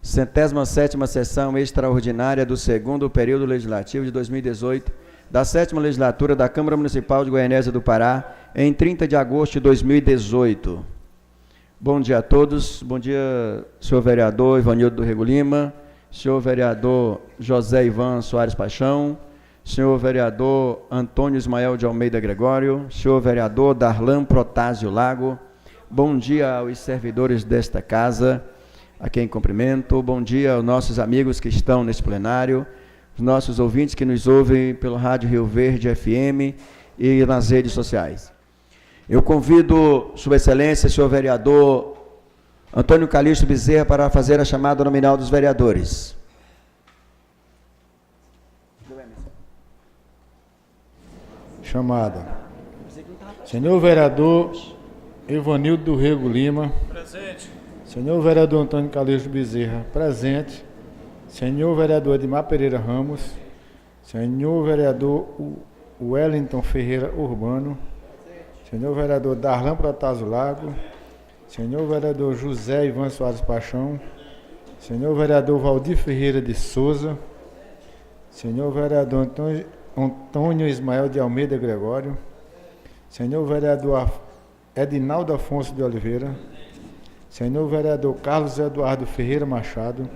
107ª sessão extraordinária do segundo período legislativo de 2018, da 7ª legislatura da Câmara Municipal de Goianésia do Pará, em 30 de agosto de 2018. Bom dia a todos. Bom dia, senhor vereador Ivanildo do Rego Lima, senhor vereador José Ivan Soares Paixão, senhor vereador Antônio Ismael de Almeida Gregório, senhor vereador Darlan Protásio Lago. Bom dia aos servidores desta casa, a quem cumprimento. Bom dia aos nossos amigos que estão nesse plenário, os nossos ouvintes que nos ouvem pelo Rádio Rio Verde FM e nas redes sociais. Eu convido Sua Excelência, senhor vereador Antônio Calixto Bezerra, para fazer a chamada nominal dos vereadores. Chamada. Senhor vereador Ivanildo do Rego Lima. Presente. Senhor vereador Antônio Calixto Bezerra. Presente. Senhor vereador Edmar Pereira Ramos. Senhor vereador Wellington Ferreira Urbano. Senhor vereador Darlan Protásio Lago. Senhor vereador José Ivan Soares Paixão. Senhor vereador Valdir Ferreira de Souza. Senhor vereador Antônio Ismael de Almeida Gregório. Senhor vereador Edinaldo Afonso de Oliveira. Senhor vereador Carlos Eduardo Ferreira Machado.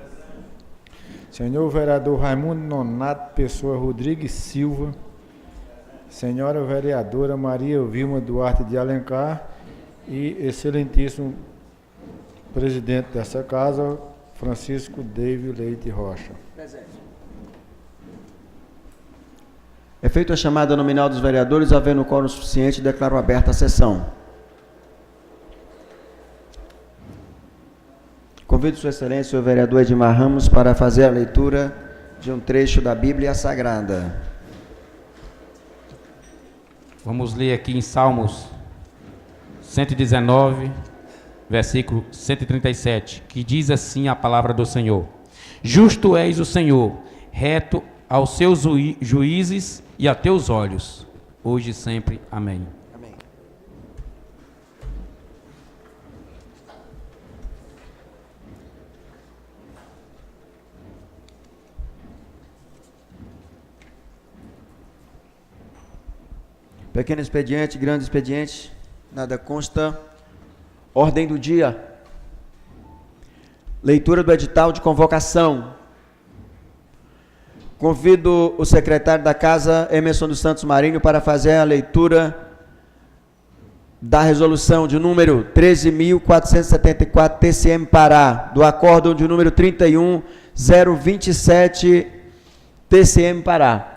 Senhor vereador Raimundo Nonato Pessoa Rodrigues Silva. Senhora vereadora Maria Vilma Duarte de Alencar e excelentíssimo presidente dessa casa, Francisco David Leite Rocha. Presente. É feita a chamada nominal dos vereadores, havendo quórum suficiente, declaro aberta a sessão. Convido Sua Excelência, o vereador Edmar Ramos, para fazer a leitura de um trecho da Bíblia Sagrada. Vamos ler aqui em Salmos 119, versículo 137, que diz assim a palavra do Senhor: Justo és o Senhor, reto aos seus juízes e a teus olhos, hoje e sempre. Amém. Amém. Pequeno expediente, grande expediente, nada consta. Ordem do dia. Leitura do edital de convocação. Convido o secretário da Casa, Emerson dos Santos Marinho, para fazer a leitura da resolução de número 13.474 TCM Pará, do acórdão de número 31.027 TCM Pará.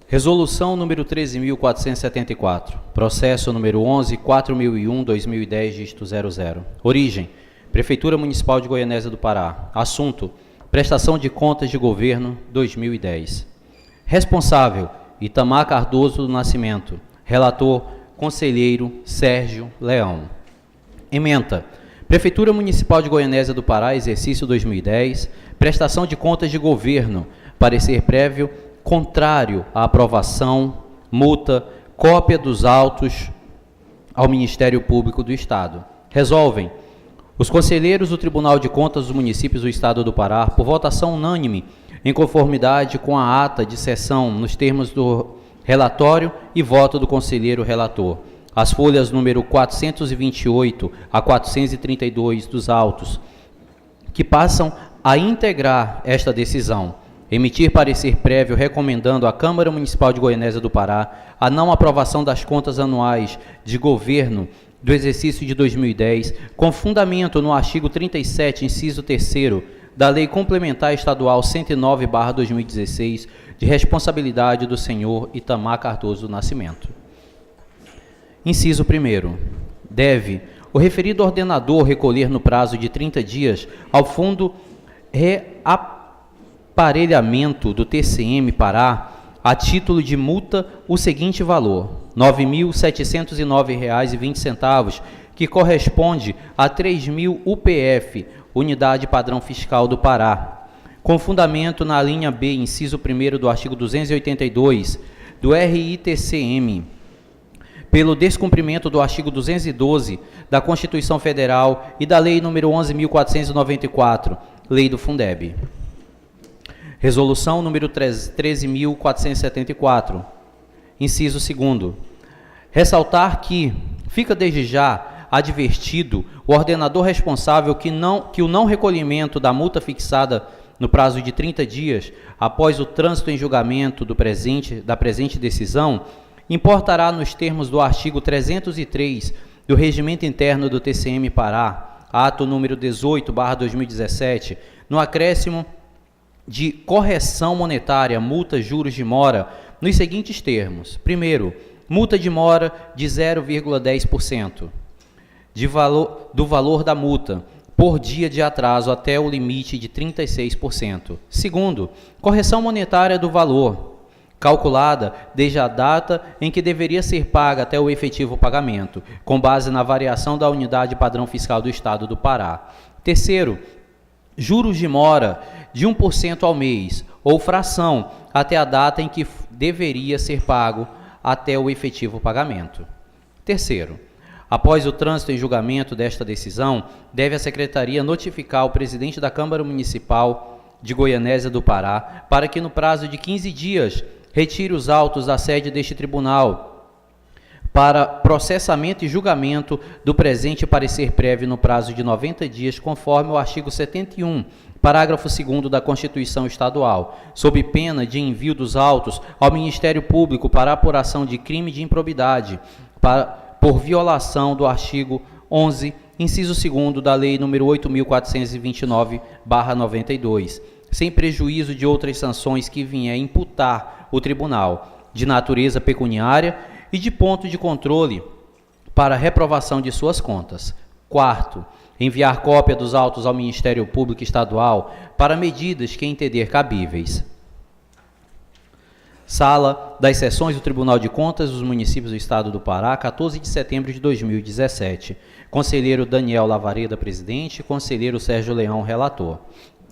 Resolução número 13.474, processo número 11.4001/2010, dígito 00. Origem: Prefeitura Municipal de Goianésia do Pará. Assunto: Prestação de Contas de Governo 2010. Responsável: Itamar Cardoso do Nascimento. Relator: Conselheiro Sérgio Leão. Ementa: Prefeitura Municipal de Goianésia do Pará, exercício 2010. Prestação de Contas de Governo. Parecer prévio contrário à aprovação, multa, cópia dos autos ao Ministério Público do Estado. Resolvem os conselheiros do Tribunal de Contas dos Municípios do Estado do Pará, por votação unânime, em conformidade com a ata de sessão, nos termos do relatório e voto do conselheiro relator, as folhas número 428 a 432 dos autos, que passam a integrar esta decisão. Emitir parecer prévio recomendando à Câmara Municipal de Goianésia do Pará a não aprovação das contas anuais de governo do exercício de 2010, com fundamento no artigo 37, inciso 3º, da Lei Complementar Estadual 109/2016, de responsabilidade do senhor Itamar Cardoso do Nascimento. Inciso 1º. Deve o referido ordenador recolher no prazo de 30 dias ao Fundo Reaparelhamento do TCM Pará, a título de multa, o seguinte valor: R$ 9.709,20, que corresponde a 3.000 UPF, Unidade Padrão Fiscal do Pará, com fundamento na linha B, inciso 1º do artigo 282 do RITCM, pelo descumprimento do artigo 212 da Constituição Federal e da Lei nº 11.494, Lei do Fundeb. Resolução número 13.474, inciso 2º. Ressaltar que fica desde já advertido o ordenador responsável que o não recolhimento da multa fixada no prazo de 30 dias após o trânsito em julgamento da presente decisão importará nos termos do artigo 303 do Regimento Interno do TCM Pará, ato número 18/2017, no acréscimo de correção monetária, multa, juros de mora, nos seguintes termos. Primeiro, multa de mora de 0,10% do valor da multa, por dia de atraso até o limite de 36%. Segundo, correção monetária do valor, calculada desde a data em que deveria ser paga até o efetivo pagamento, com base na variação da unidade padrão fiscal do Estado do Pará. Terceiro, juros de mora de 1% ao mês, ou fração, até a data em que deveria ser pago até o efetivo pagamento. Terceiro, após o trânsito em julgamento desta decisão, deve a Secretaria notificar o presidente da Câmara Municipal de Goianésia do Pará para que, no prazo de 15 dias, retire os autos da sede deste tribunal para processamento e julgamento do presente parecer prévio no prazo de 90 dias, conforme o artigo 71, parágrafo 2º da Constituição Estadual, sob pena de envio dos autos ao Ministério Público para apuração de crime de improbidade, por violação do artigo 11, inciso 2º da Lei nº 8.429/92, sem prejuízo de outras sanções que vier imputar o tribunal, de natureza pecuniária e de ponto de controle para reprovação de suas contas. Quarto, enviar cópia dos autos ao Ministério Público Estadual para medidas que entender cabíveis. Sala das Sessões do Tribunal de Contas dos Municípios do Estado do Pará, 14 de setembro de 2017. Conselheiro Daniel Lavareda, presidente. Conselheiro Sérgio Leão, relator.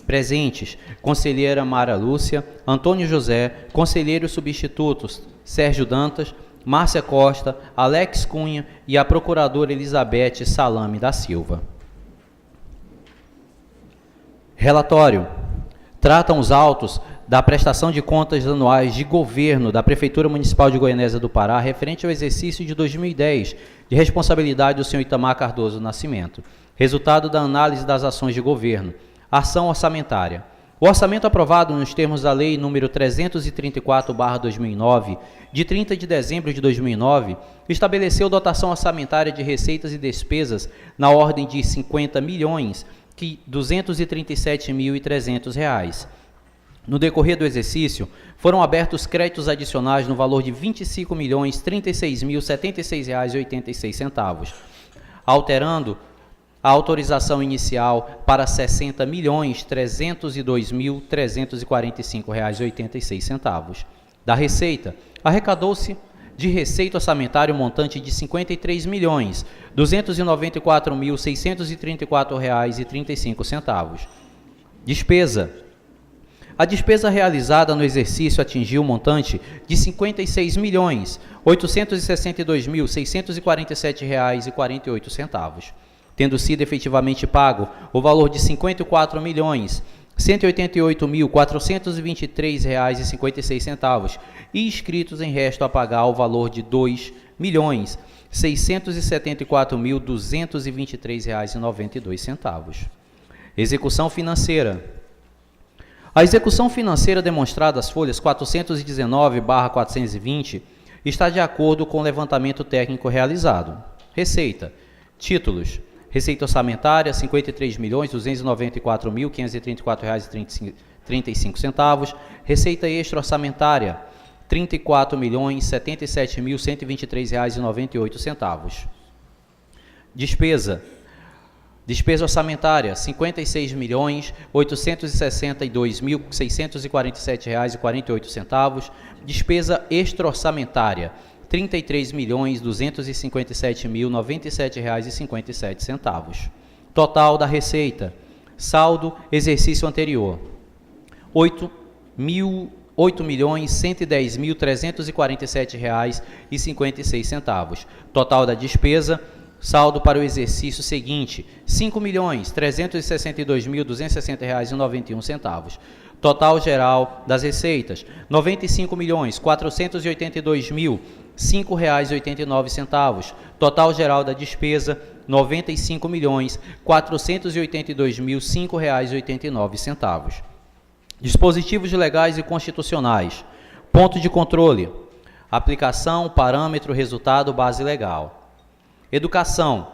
Presentes, conselheira Mara Lúcia, Antônio José, conselheiros substitutos Sérgio Dantas, Márcia Costa, Alex Cunha e a procuradora Elizabeth Salame da Silva. Relatório. Tratam os autos da prestação de contas anuais de governo da Prefeitura Municipal de Goianésia do Pará, referente ao exercício de 2010, de responsabilidade do senhor Itamar Cardoso Nascimento. Resultado da análise das ações de governo. Ação orçamentária. O orçamento aprovado nos termos da Lei nº 334/2009, de 30 de dezembro de 2009, estabeleceu dotação orçamentária de receitas e despesas na ordem de R$ 50.237.300. No decorrer do exercício, foram abertos créditos adicionais no valor de R$ 25.036.076,86, alterando a autorização inicial para R$ 60.302.345,86. Da Receita, arrecadou-se de receita orçamentária um montante de R$ 53.294.634,35. Despesa. A despesa realizada no exercício atingiu um montante de R$ 56.862.647,48, tendo sido efetivamente pago o valor de R$ 54.188.423,56 e inscritos em resto a pagar o valor de R$ 2.674.223,92. Execução financeira. A execução financeira demonstrada às folhas 419/420 está de acordo com o levantamento técnico realizado. Receita. Títulos. Receita orçamentária, R$ 53.294.534,35. Receita extra-orçamentária, R$ 34.077.123,98. Despesa. Despesa orçamentária, R$ 56.862.647,48. Despesa extra-orçamentária, R$ 33.257.097,57. Total da receita. Saldo exercício anterior, R$ 8.110.347,56. Total da despesa, saldo para o exercício seguinte, R$ 5.362.260,91. Total geral das receitas, R$ 95.482.005,89. Total geral da despesa, R$ 95.482.005,89. Dispositivos legais e constitucionais. Ponto de controle. Aplicação, parâmetro, resultado, base legal. Educação.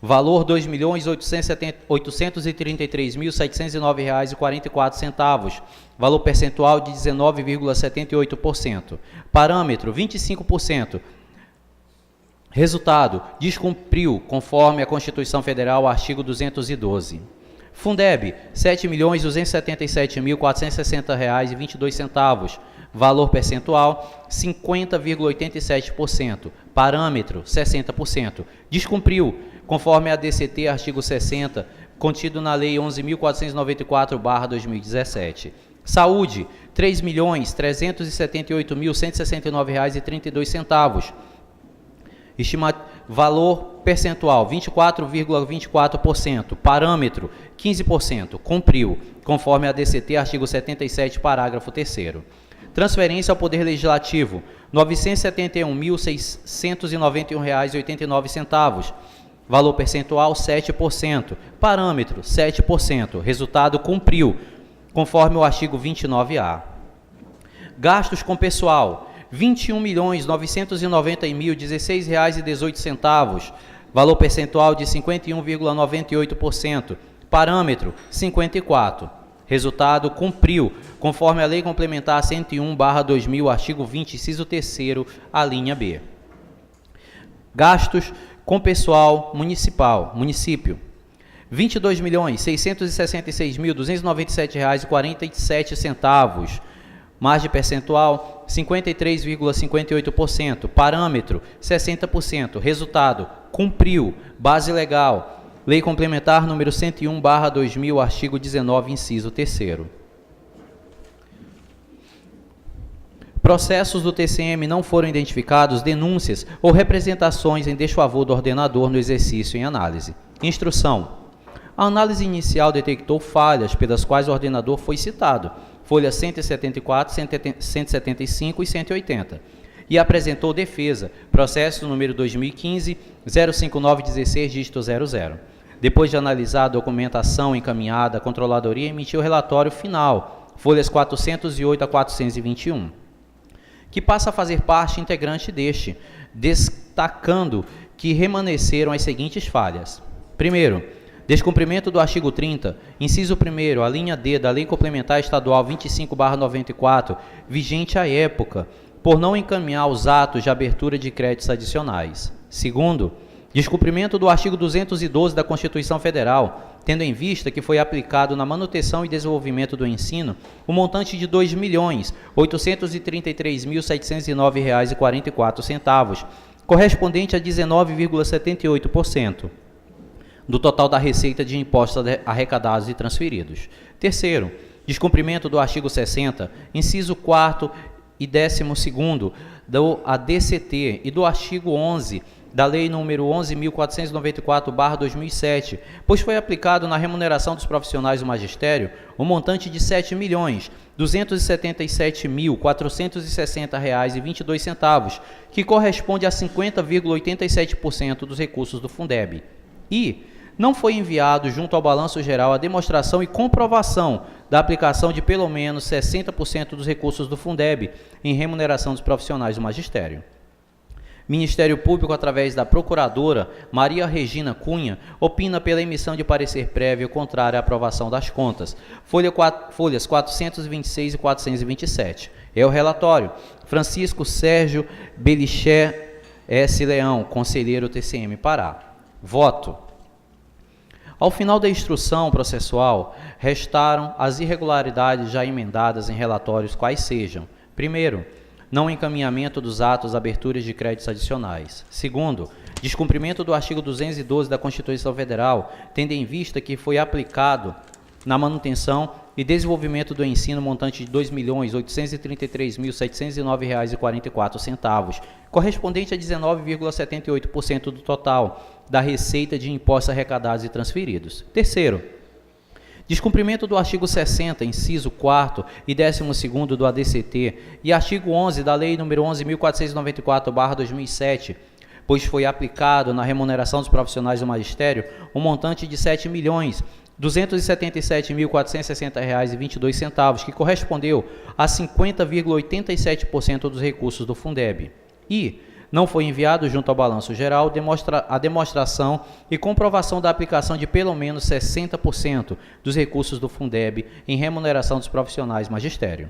Valor R$ 2.833.709,44. Valor percentual de 19,78%. Parâmetro 25%. Resultado: descumpriu, conforme a Constituição Federal, artigo 212. Fundeb, R$ 7.277.460,22. Valor percentual, 50,87%. Parâmetro, 60%. Descumpriu, conforme a DCT, artigo 60, contido na Lei 11.494/2017. Saúde, R$ 3.378.169,32. Valor percentual, 24,24%. Parâmetro, 15%. Cumpriu, conforme a DCT, artigo 77, parágrafo 3º. Transferência ao Poder Legislativo, R$ 971.691,89. Valor percentual, 7%. Parâmetro, 7%. Resultado, cumpriu, conforme o artigo 29A. Gastos com pessoal, R$ 21.990.016,18. Valor percentual de 51,98%. Parâmetro, 54%. Resultado, cumpriu, conforme a Lei Complementar 101/2000, artigo 20, inciso 3º, a linha B. Gastos com pessoal município, R$ 22.666.297,47. Margem percentual, 53,58%. Parâmetro, 60%. Resultado, cumpriu. Base legal, Lei Complementar número 101/2000, artigo 19, inciso 3º. Processos do TCM não foram identificados denúncias ou representações em desfavor do ordenador no exercício em análise. Instrução. A análise inicial detectou falhas pelas quais o ordenador foi citado, folhas 174, 175 e 180, e apresentou defesa, processo número 2015-05916, dígito 00. Depois de analisar a documentação encaminhada, a Controladoria emitiu o relatório final, folhas 408 a 421, que passa a fazer parte integrante deste, destacando que remanesceram as seguintes falhas. Primeiro, descumprimento do artigo 30, inciso 1º, a linha D da Lei Complementar Estadual 25/94, vigente à época, por não encaminhar os atos de abertura de créditos adicionais. Segundo, descumprimento do artigo 212 da Constituição Federal, tendo em vista que foi aplicado na manutenção e desenvolvimento do ensino o montante de R$ 2.833.709,44, correspondente a 19,78% do total da receita de impostos arrecadados e transferidos. Terceiro, descumprimento do artigo 60, inciso 4º e 12º do ADCT e do artigo 11 da Lei nº 11.494/2007, pois foi aplicado na remuneração dos profissionais do magistério o montante de R$ 7.277.460,22, que corresponde a 50,87% dos recursos do Fundeb. E não foi enviado junto ao Balanço Geral a demonstração e comprovação da aplicação de pelo menos 60% dos recursos do Fundeb em remuneração dos profissionais do magistério. Ministério Público, através da Procuradora Maria Regina Cunha, opina pela emissão de parecer prévio contrário à aprovação das contas. Folhas 426 e 427. É o relatório. Francisco Sérgio Beliché S. Leão, conselheiro TCM Pará. Voto. Ao final da instrução processual, restaram as irregularidades já emendadas em relatórios quais sejam: primeiro, não encaminhamento dos atos aberturas de créditos adicionais. Segundo, descumprimento do artigo 212 da Constituição Federal, tendo em vista que foi aplicado na manutenção e Desenvolvimento do Ensino, montante de R$ 2.833.709,44, correspondente a 19,78% do total da receita de impostos arrecadados e transferidos. Terceiro, descumprimento do artigo 60, inciso 4º e 12º do ADCT e artigo 11 da Lei nº 11.494/2007, pois foi aplicado na remuneração dos profissionais do magistério um montante de R$ 7.277.460,22, que correspondeu a 50,87% dos recursos do Fundeb. E não foi enviado junto ao balanço geral a demonstração e comprovação da aplicação de pelo menos 60% dos recursos do Fundeb em remuneração dos profissionais magistério.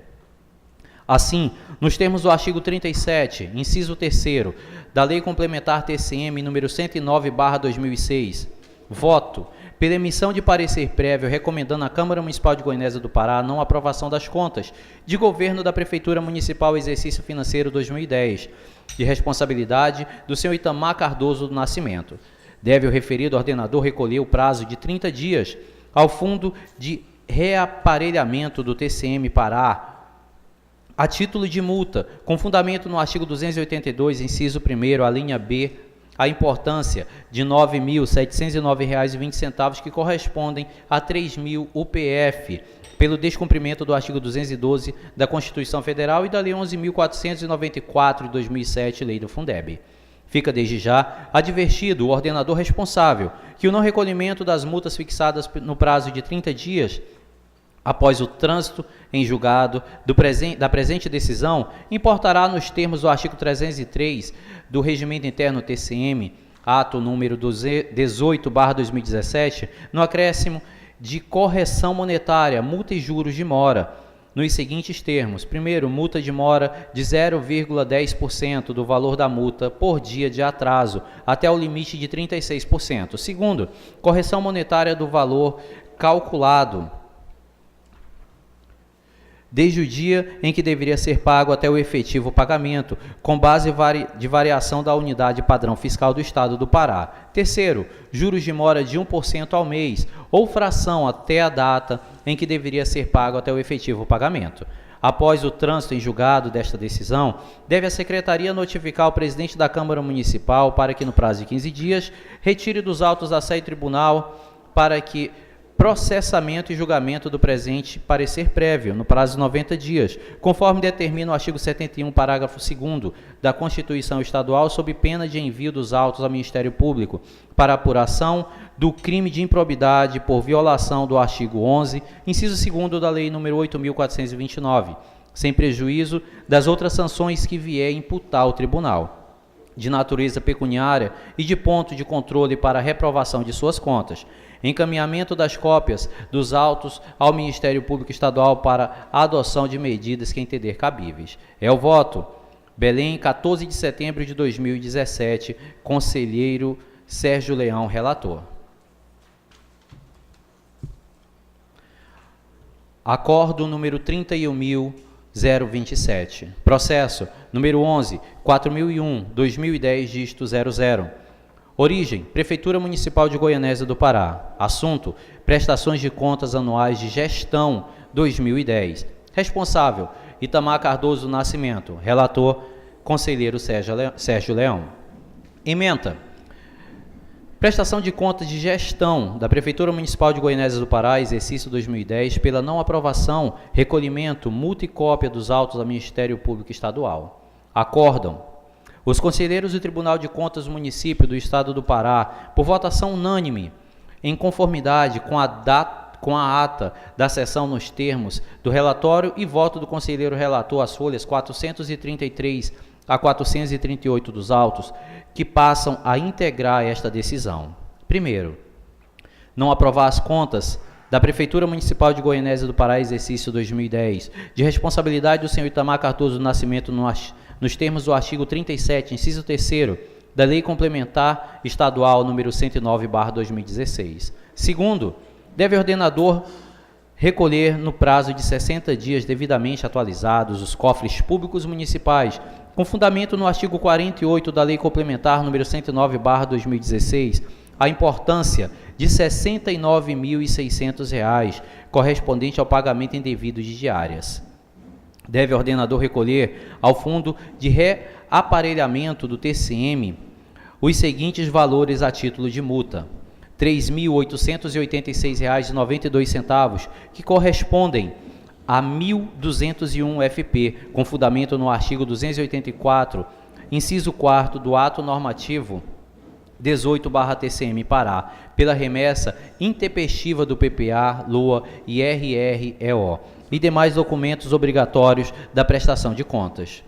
Assim, nos termos do artigo 37, inciso 3º, da Lei Complementar TCM número 109/2006, voto pela emissão de parecer prévio recomendando à Câmara Municipal de Goianésia do Pará a não aprovação das contas de governo da Prefeitura Municipal exercício financeiro 2010, de responsabilidade do senhor Itamar Cardoso do Nascimento. Deve o referido ordenador recolher o prazo de 30 dias ao Fundo de Reaparelhamento do TCM Pará, a título de multa, com fundamento no artigo 282, inciso 1º, a linha B, a importância de R$ 9.709,20, que correspondem a 3.000 UPF, pelo descumprimento do artigo 212 da Constituição Federal e da Lei 11.494 de 2007, Lei do Fundeb. Fica desde já advertido o ordenador responsável que o não recolhimento das multas fixadas no prazo de 30 dias após o trânsito em julgado da presente decisão, importará nos termos do artigo 303 do Regimento Interno TCM, ato número 18/2017, no acréscimo de correção monetária, multa e juros de mora, nos seguintes termos. Primeiro, multa de mora de 0,10% do valor da multa por dia de atraso, até o limite de 36%. Segundo, correção monetária do valor calculado desde o dia em que deveria ser pago até o efetivo pagamento, com base de variação da unidade padrão fiscal do Estado do Pará. Terceiro, juros de mora de 1% ao mês, ou fração até a data em que deveria ser pago até o efetivo pagamento. Após o trânsito em julgado desta decisão, deve a Secretaria notificar o presidente da Câmara Municipal para que, no prazo de 15 dias, retire dos autos da sede tribunal para que processamento e julgamento do presente parecer prévio, no prazo de 90 dias, conforme determina o artigo 71, parágrafo 2º da Constituição Estadual, sob pena de envio dos autos ao Ministério Público para apuração do crime de improbidade por violação do artigo 11, inciso 2º da Lei nº 8.429, sem prejuízo das outras sanções que vier imputar ao Tribunal, de natureza pecuniária e de ponto de controle para a reprovação de suas contas. Encaminhamento das cópias dos autos ao Ministério Público Estadual para a adoção de medidas que entender cabíveis. É o voto. Belém, 14 de setembro de 2017, conselheiro Sérgio Leão, relator. Acordo número 31.027. Processo número 11.4001/2010, dígito 00. Origem: Prefeitura Municipal de Goianésia do Pará. Assunto: Prestações de Contas Anuais de Gestão 2010. Responsável: Itamar Cardoso Nascimento. Relator: Conselheiro Sérgio Leão. Ementa: Prestação de Contas de Gestão da Prefeitura Municipal de Goianésia do Pará, exercício 2010, pela não aprovação, recolhimento, multa e cópia dos autos ao Ministério Público Estadual. Acordam os conselheiros do Tribunal de Contas do Município do Estado do Pará, por votação unânime, em conformidade com a ata da sessão nos termos do relatório e voto do conselheiro relator, as folhas 433 a 438 dos autos, que passam a integrar esta decisão. Primeiro, não aprovar as contas da Prefeitura Municipal de Goianésia do Pará, exercício 2010, de responsabilidade do senhor Itamar Cardoso do Nascimento, nos termos do artigo 37, inciso 3º, da Lei Complementar Estadual número 109/2016. Segundo, deve o ordenador recolher no prazo de 60 dias devidamente atualizados os cofres públicos municipais, com fundamento no artigo 48 da Lei Complementar número 109/2016, a importância de R$ 69.600, correspondente ao pagamento indevido de diárias. Deve o ordenador recolher ao fundo de reaparelhamento do TCM os seguintes valores a título de multa: R$ 3.886,92, que correspondem a 1.201 FP, com fundamento no artigo 284, inciso 4º do ato normativo 18/TCM Pará, pela remessa intempestiva do PPA, LOA e RREO e demais documentos obrigatórios da prestação de contas.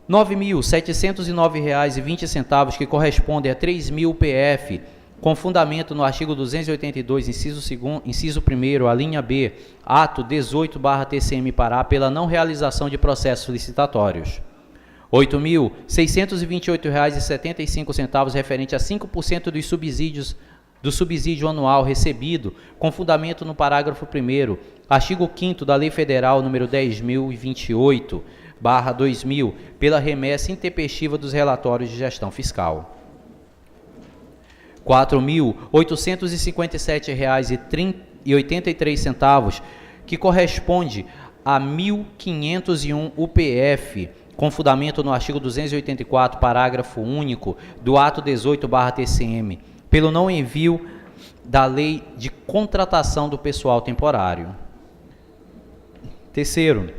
R$ 9.709,20, que correspondem a 3.000 PF, com fundamento no artigo 282, inciso 1º, a linha B, ato 18/TCM Pará, pela não realização de processos licitatórios. R$ 8.628,75, referente a 5% do subsídio anual recebido, com fundamento no parágrafo 1º, artigo 5º da Lei Federal nº 10.028/2000, pela remessa intempestiva dos relatórios de gestão fiscal. R$ 4.857,83, que corresponde a 1.501 UPF, com fundamento no artigo 284, parágrafo único do ato 18/TCM, pelo não envio da Lei de Contratação do Pessoal Temporário. Terceiro,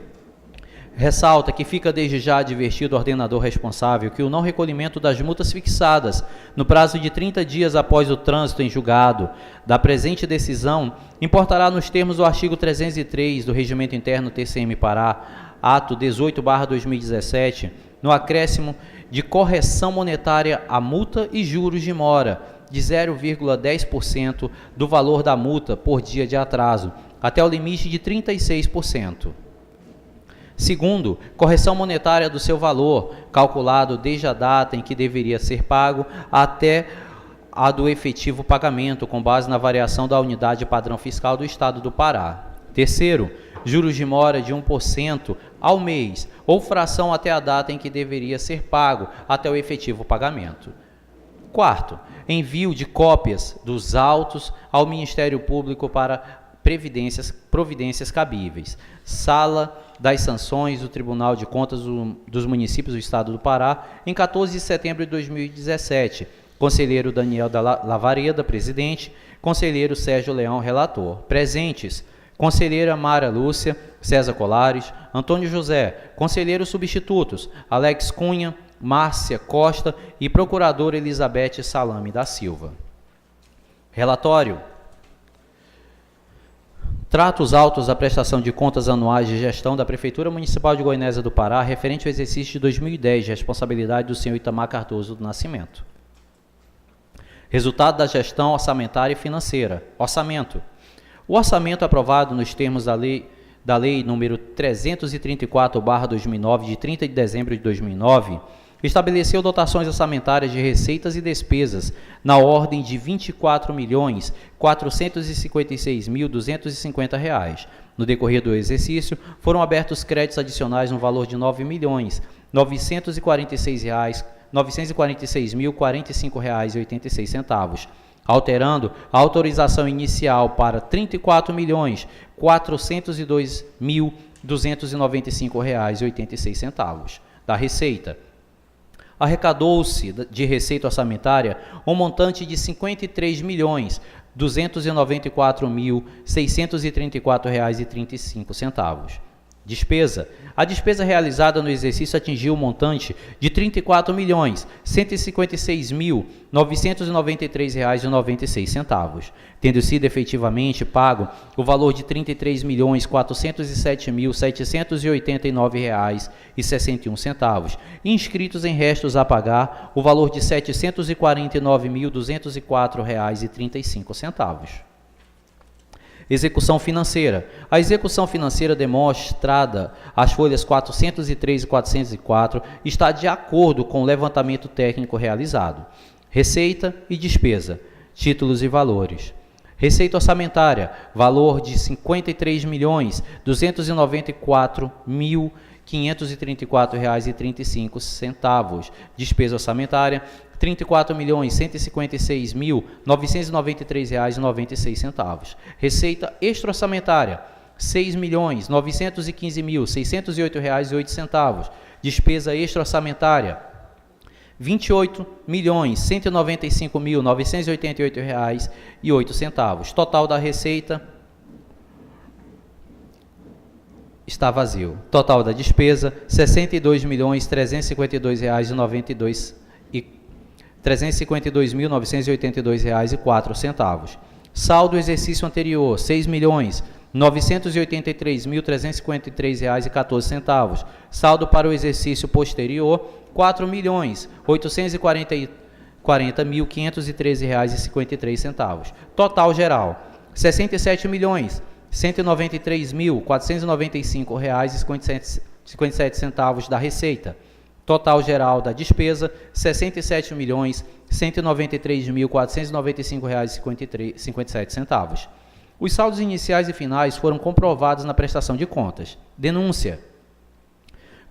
ressalta que fica desde já advertido o ordenador responsável que o não recolhimento das multas fixadas no prazo de 30 dias após o trânsito em julgado da presente decisão importará nos termos do artigo 303 do Regimento Interno TCM Pará, ato 18/2017, no acréscimo de correção monetária à multa e juros de mora de 0,10% do valor da multa por dia de atraso, até o limite de 36%. Segundo, correção monetária do seu valor, calculado desde a data em que deveria ser pago até a do efetivo pagamento, com base na variação da unidade padrão fiscal do Estado do Pará. Terceiro, juros de mora de 1% ao mês, ou fração até a data em que deveria ser pago, até o efetivo pagamento. Quarto, envio de cópias dos autos ao Ministério Público para providências cabíveis. Sala das Sanções do Tribunal de Contas dos Municípios do Estado do Pará, em 14 de setembro de 2017. Conselheiro Daniel da Lavareda, presidente. Conselheiro Sérgio Leão, relator. Presentes: conselheira Mara Lúcia, César Colares, Antônio José. Conselheiros substitutos: Alex Cunha, Márcia Costa e procuradora Elizabeth Salame da Silva. Relatório. Trata os autos da prestação de contas anuais de gestão da Prefeitura Municipal de Goianésia do Pará, referente ao exercício de 2010, de responsabilidade do senhor Itamar Cardoso do Nascimento. Resultado da gestão orçamentária e financeira. Orçamento. O orçamento aprovado nos termos da Lei nº 334/2009, de 30 de dezembro de 2009, estabeleceu dotações orçamentárias de receitas e despesas na ordem de R$ 24.456.250. No decorrer do exercício, foram abertos créditos adicionais no valor de R$ 9.946.045,86, alterando a autorização inicial para R$ 34.402.295,86 da Receita. Arrecadou-se de receita orçamentária um montante de R$ 53.294.634,35. Despesa. A despesa realizada no exercício atingiu o montante de R$ 34.156.993,96, tendo sido efetivamente pago o valor de R$ 33.407.789,61, e inscritos em restos a pagar o valor de R$ 749.204,35. Execução financeira. A execução financeira demonstrada às folhas 403 e 404 está de acordo com o levantamento técnico realizado. Receita e despesa. Títulos e valores. Receita orçamentária, valor de R$ 53.294.534,35. Despesa orçamentária, R$ R$ 34.156.993,96. Receita extra-orçamentária, R$ 6.915.608,08. Despesa extra-orçamentária, R$ 28.195.988,08. Total da receita está vazio. Total da despesa, R$ 352.982,04. Saldo exercício anterior, R$ 6.983.353,14. Saldo para o exercício posterior, R$ 4.840.513,53. Total geral, R$ 67.193.495,57 da receita. Total geral da despesa, R$ 67.193.495,57. Os saldos iniciais e finais foram comprovados na prestação de contas. Denúncia.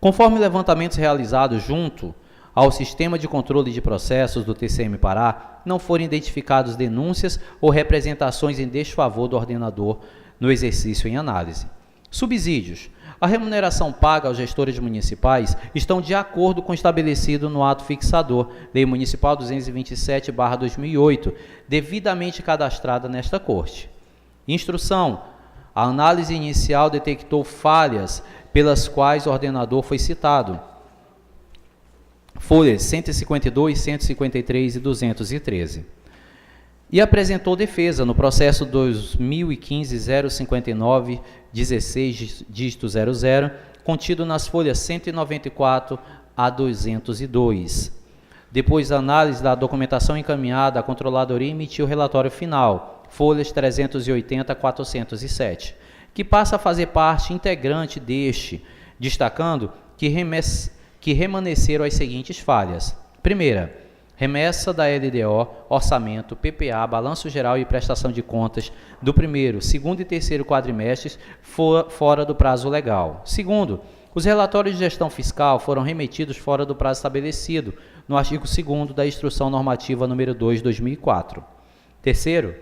Conforme levantamentos realizados junto ao Sistema de Controle de Processos do TCM Pará, não foram identificados denúncias ou representações em desfavor do ordenador no exercício em análise. Subsídios. A remuneração paga aos gestores municipais estão de acordo com o estabelecido no ato fixador, Lei Municipal 227/2008, devidamente cadastrada nesta Corte. Instrução. A análise inicial detectou falhas pelas quais o ordenador foi citado. Folhas 152, 153 e 213. E apresentou defesa no processo 2015-059-16, dígito 00, contido nas folhas 194 a 202. Depois da análise da documentação encaminhada, a Controladoria emitiu o relatório final, folhas 380 a 407, que passa a fazer parte integrante deste, destacando que remaneceram as seguintes falhas. Primeira, remessa da LDO, orçamento, PPA, balanço geral e prestação de contas do primeiro, segundo e terceiro quadrimestres fora do prazo legal. Segundo, os relatórios de gestão fiscal foram remetidos fora do prazo estabelecido no artigo 2º da Instrução Normativa número 2/2004. Terceiro,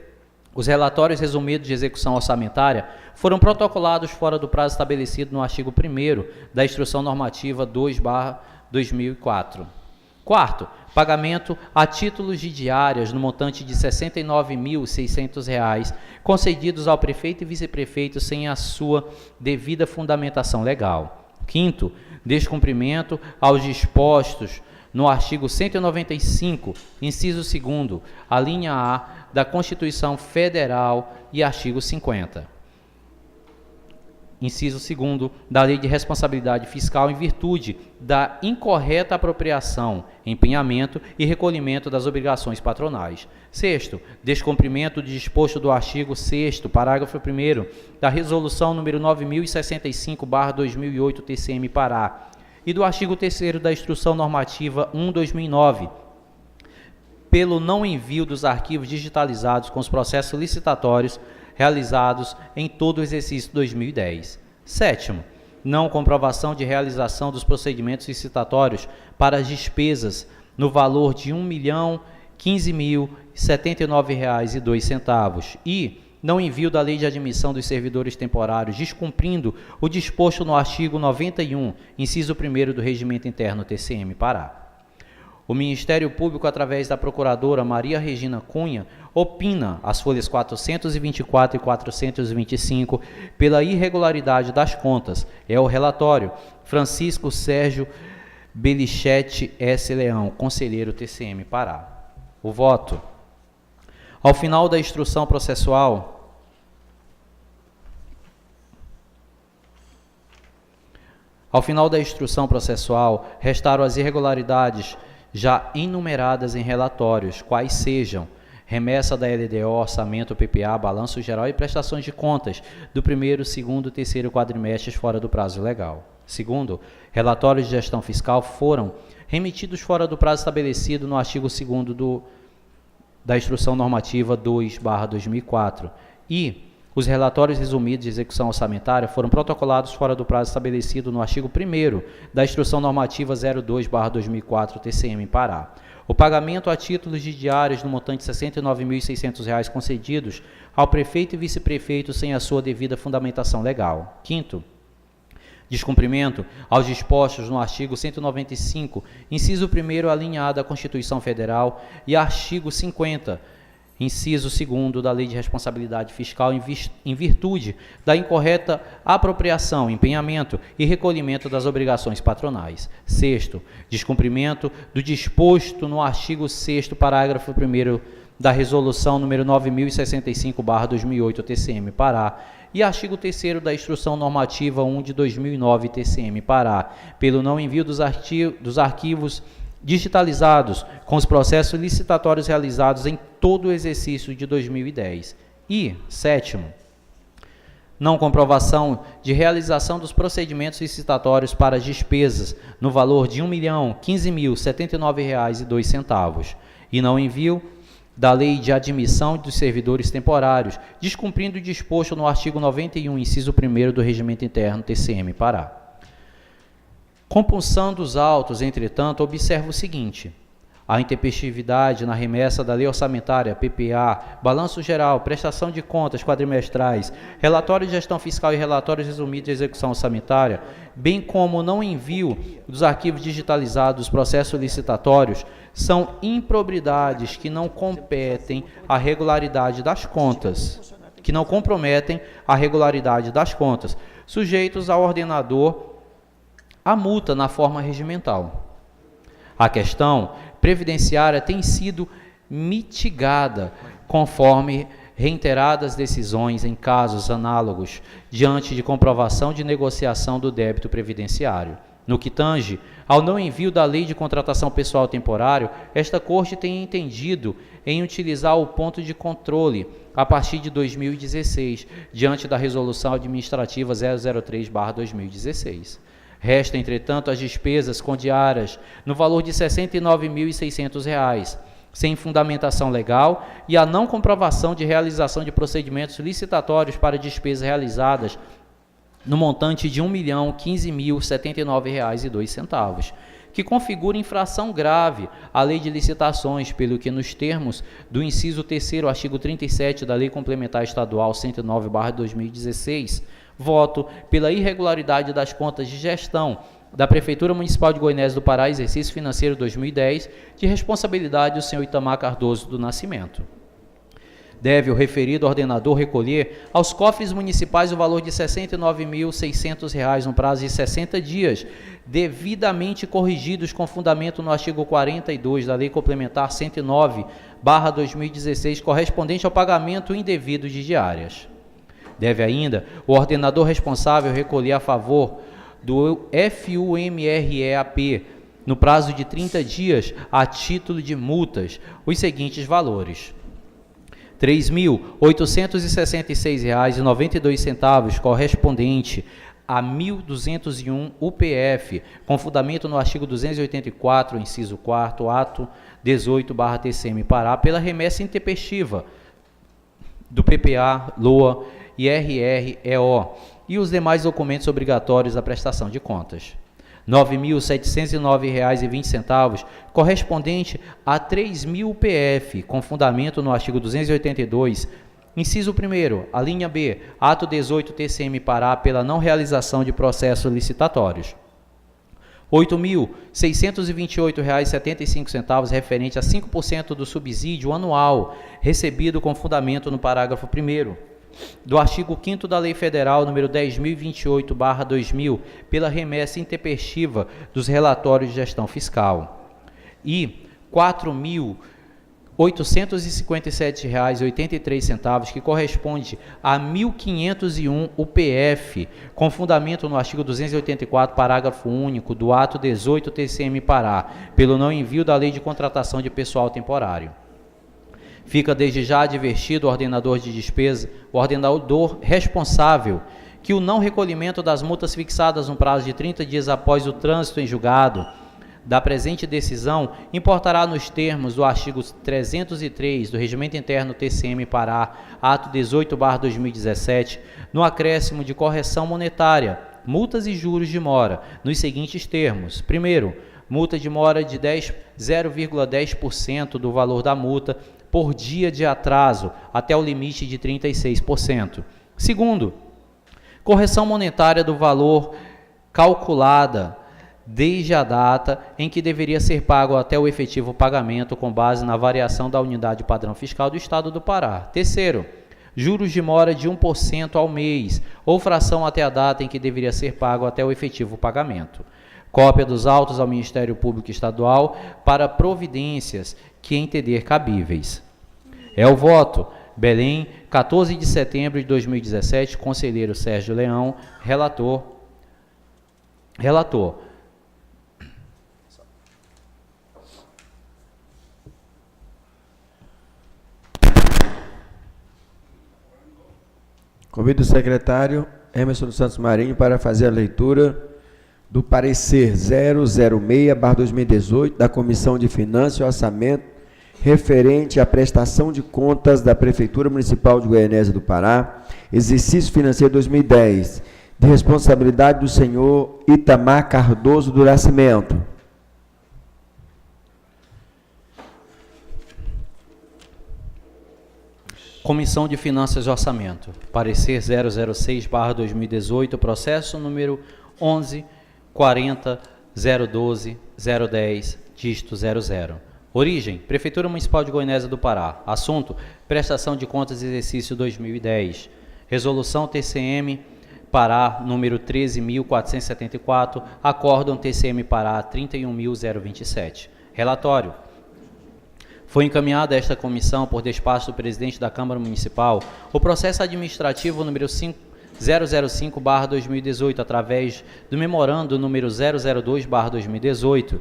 os relatórios resumidos de execução orçamentária foram protocolados fora do prazo estabelecido no artigo 1º da Instrução Normativa 2/2004. Quarto, pagamento a títulos de diárias no montante de R$ 69.600 concedidos ao prefeito e vice-prefeito sem a sua devida fundamentação legal. Quinto, descumprimento aos dispostos no artigo 195, inciso 2º, a linha A da Constituição Federal e artigo 50. Inciso 2º, da Lei de Responsabilidade Fiscal em virtude da incorreta apropriação, empenhamento e recolhimento das obrigações patronais. Sexto, descumprimento do disposto do artigo 6º, parágrafo 1º, da Resolução número 9065/2008 TCM Pará e do artigo 3º da Instrução Normativa 1/2009, pelo não envio dos arquivos digitalizados com os processos licitatórios realizados em todo o exercício 2010. Sétimo, não comprovação de realização dos procedimentos licitatórios para as despesas no valor de R$ 1.015.079,02 e não envio da Lei de Admissão dos Servidores Temporários, descumprindo o disposto no artigo 91, inciso 1º do Regimento Interno TCM Pará. O Ministério Público, através da Procuradora Maria Regina Cunha, opina as folhas 424 e 425 pela irregularidade das contas. É o relatório. Francisco Sérgio Belichete S. Leão, conselheiro TCM Pará. O voto. Ao final da instrução processual, restaram as irregularidades já enumeradas em relatórios, quais sejam remessa da LDO, orçamento, PPA, balanço geral e prestações de contas do primeiro, segundo e terceiro quadrimestres fora do prazo legal. Segundo, relatórios de gestão fiscal foram remetidos fora do prazo estabelecido no artigo 2º da Instrução Normativa 2/2004 e os relatórios resumidos de execução orçamentária foram protocolados fora do prazo estabelecido no artigo 1º da Instrução Normativa 02/2004 TCM Pará. o pagamento a títulos de diárias no montante de R$ 69.600 concedidos ao prefeito e vice-prefeito sem a sua devida fundamentação legal. Quinto, descumprimento aos dispostos no artigo 195, inciso 1º, alinhado à Constituição Federal, e artigo 50, inciso 2º da Lei de Responsabilidade Fiscal em virtude da incorreta apropriação, empenhamento e recolhimento das obrigações patronais. Sexto, descumprimento do disposto no artigo 6º, parágrafo 1º da Resolução número 9065/2008 TCM Pará e artigo 3º da Instrução Normativa 1 de 2009 TCM Pará, pelo não envio dos arquivos digitalizados com os processos licitatórios realizados em todo o exercício de 2010. E, sétimo, não comprovação de realização dos procedimentos licitatórios para as despesas no valor de R$ 1.015.079,02 e não envio da Lei de Admissão dos Servidores Temporários, descumprindo o disposto no artigo 91, inciso 1º do Regimento Interno TCM Pará. Compunção dos autos, entretanto, observa o seguinte: a intempestividade na remessa da Lei Orçamentária, PPA, Balanço Geral, Prestação de Contas quadrimestrais, Relatório de Gestão Fiscal e Relatórios Resumidos de Execução Orçamentária, bem como o não envio dos arquivos digitalizados dos processos licitatórios, são improbidades que não competem à regularidade das contas, sujeitos ao ordenador a multa na forma regimental. A questão previdenciária tem sido mitigada conforme reiteradas decisões em casos análogos diante de comprovação de negociação do débito previdenciário. No que tange ao não envio da Lei de Contratação Pessoal Temporário, esta Corte tem entendido em utilizar o ponto de controle a partir de 2016, diante da Resolução Administrativa 003/2016. Resta, entretanto, as despesas com diárias no valor de R$ 69.600, sem fundamentação legal, e a não comprovação de realização de procedimentos licitatórios para despesas realizadas no montante de R$ 1.015.079,02, que configura infração grave à Lei de Licitações, pelo que, nos termos do inciso 3º, artigo 37 da Lei Complementar Estadual 109/2016, voto pela irregularidade das contas de gestão da Prefeitura Municipal de Goianésia do Pará, exercício financeiro 2010, de responsabilidade do senhor Itamar Cardoso do Nascimento. Deve o referido ordenador recolher aos cofres municipais o valor de R$ 69.600 no prazo de 60 dias, devidamente corrigidos com fundamento no artigo 42 da Lei Complementar 109/2016, correspondente ao pagamento indevido de diárias. Deve ainda o ordenador responsável recolher a favor do FUMREAP, no prazo de 30 dias, a título de multas, os seguintes valores: R$ 3.866,92, correspondente a 1.201 UPF, com fundamento no artigo 284, inciso 4º, ato 18/TCM Pará, pela remessa intempestiva do PPA, LOA e RREO, e os demais documentos obrigatórios da prestação de contas. R$ 9.709,20, correspondente a 3.000 UPF, com fundamento no artigo 282, inciso 1º, a linha B, ato 18 TCM Pará, pela não realização de processos licitatórios. R$ 8.628,75, referente a 5% do subsídio anual recebido com fundamento no parágrafo 1º do artigo 5º da Lei Federal nº 10.028/2000, pela remessa intempestiva dos relatórios de gestão fiscal. E R$ 4.857,83, que corresponde a 1.501 UPF, com fundamento no artigo 284, parágrafo único do ato 18 TCM Pará, pelo não envio da Lei de Contratação de Pessoal Temporário. Fica desde já advertido o ordenador de despesa, o ordenador responsável, que o não recolhimento das multas fixadas no prazo de 30 dias após o trânsito em julgado da presente decisão importará nos termos do artigo 303 do Regimento Interno TCM Pará, ato 18/2017, no acréscimo de correção monetária, multas e juros de mora, nos seguintes termos: primeiro, multa de mora de 0,10% do valor da multa por dia de atraso, até o limite de 36%. Segundo, correção monetária do valor calculada desde a data em que deveria ser pago até o efetivo pagamento com base na variação da unidade padrão fiscal do Estado do Pará. Terceiro, juros de mora de 1% ao mês, ou fração até a data em que deveria ser pago até o efetivo pagamento. Cópia dos autos ao Ministério Público Estadual para providências que entender cabíveis. É o voto. Belém, 14 de setembro de 2017, conselheiro Sérgio Leão, relator. Convido o secretário Emerson dos Santos Marinho para fazer a leitura do parecer 006/2018 da Comissão de Finanças e Orçamento referente à prestação de contas da Prefeitura Municipal de Goianésia do Pará, exercício financeiro 2010, de responsabilidade do senhor Itamar Cardoso do Nascimento. Comissão de Finanças e Orçamento. Parecer 006/2018, processo número 11.40.012.010, dígito 00. Origem: Prefeitura Municipal de Goianésia do Pará. Assunto: prestação de contas exercício 2010. Resolução TCM Pará número 13.474, acórdão TCM Pará 31.027. Relatório: foi encaminhado a esta comissão, por despacho do presidente da Câmara Municipal, o processo administrativo número 005/2018, através do memorando número 002/2018,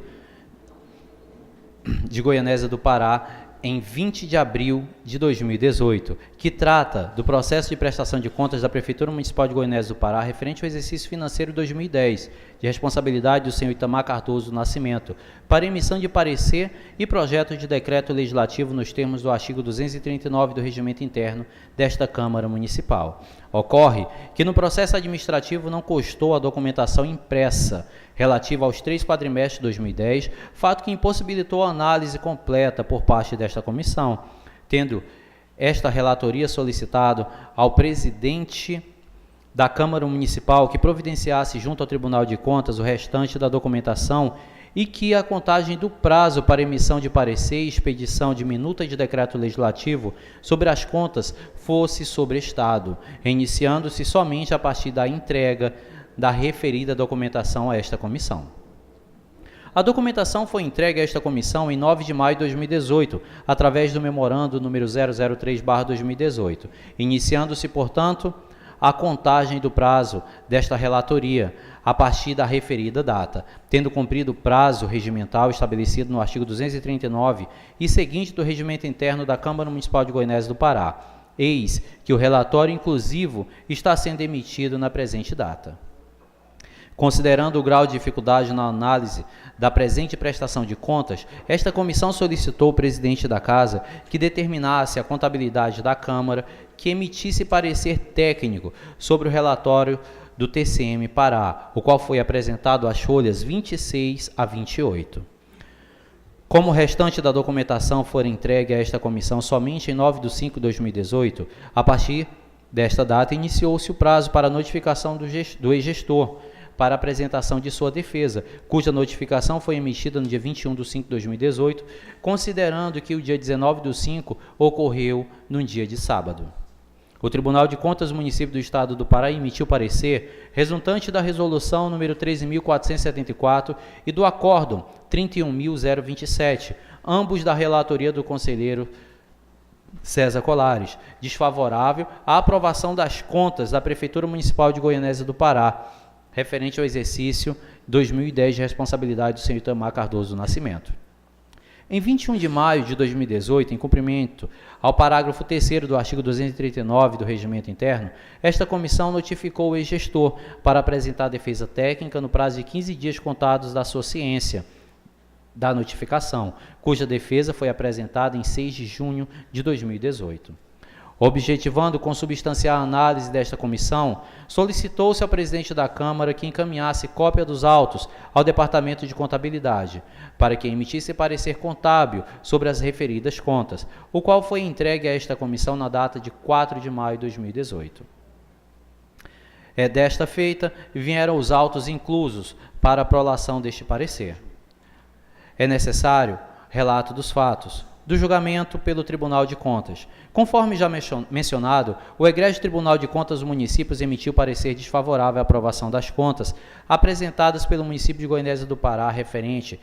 de Goianésia do Pará, em 20 de abril de 2018, que trata do processo de prestação de contas da Prefeitura Municipal de Goianésia do Pará referente ao exercício financeiro 2010, de responsabilidade do senhor Itamar Cardoso do Nascimento, para emissão de parecer e projeto de decreto legislativo nos termos do artigo 239 do Regimento Interno desta Câmara Municipal. Ocorre que no processo administrativo não constou a documentação impressa relativa aos 3 quadrimestres de 2010, fato que impossibilitou a análise completa por parte desta comissão, tendo esta relatoria solicitado ao presidente da Câmara Municipal que providenciasse junto ao Tribunal de Contas o restante da documentação e que a contagem do prazo para emissão de parecer e expedição de minuta de decreto legislativo sobre as contas fosse sobrestado, iniciando-se somente a partir da entrega da referida documentação a esta comissão. A documentação foi entregue a esta comissão em 9 de maio de 2018, através do memorando número 003/2018, iniciando-se, portanto, a contagem do prazo desta relatoria a partir da referida data, tendo cumprido o prazo regimental estabelecido no artigo 239 e seguinte do Regimento Interno da Câmara Municipal de Goianésia do Pará. Eis que o relatório inclusivo está sendo emitido na presente data. Considerando o grau de dificuldade na análise da presente prestação de contas, esta comissão solicitou ao presidente da Casa que determinasse a contabilidade da Câmara que emitisse parecer técnico sobre o relatório do TCM Pará, o qual foi apresentado às folhas 26 a 28. Como o restante da documentação for entregue a esta comissão somente em 9 de 5 de 2018, a partir desta data iniciou-se o prazo para notificação do ex-gestor para apresentação de sua defesa, cuja notificação foi emitida no dia 21 de 5 de 2018, considerando que o dia 19 de 5 ocorreu no dia de sábado. O Tribunal de Contas do Município do Estado do Pará emitiu parecer resultante da resolução número 13.474 e do acórdão 31.027, ambos da relatoria do conselheiro César Colares, desfavorável à aprovação das contas da Prefeitura Municipal de Goianésia do Pará, referente ao exercício 2010 de responsabilidade do senhor Itamar Cardoso do Nascimento. Em 21 de maio de 2018, em cumprimento ao parágrafo 3º do artigo 239 do Regimento Interno, esta comissão notificou o ex-gestor para apresentar a defesa técnica no prazo de 15 dias contados da sua ciência da notificação, cuja defesa foi apresentada em 6 de junho de 2018. Objetivando consubstanciar a análise desta comissão, solicitou-se ao presidente da Câmara que encaminhasse cópia dos autos ao Departamento de Contabilidade, para que emitisse parecer contábil sobre as referidas contas, o qual foi entregue a esta comissão na data de 4 de maio de 2018. Desta feita, vieram os autos inclusos para a prolação deste parecer. É necessário relato dos fatos do julgamento pelo Tribunal de Contas. Conforme já mencionado, o Egrégio Tribunal de Contas dos Municípios emitiu parecer desfavorável à aprovação das contas apresentadas pelo município de Goianésia do Pará referente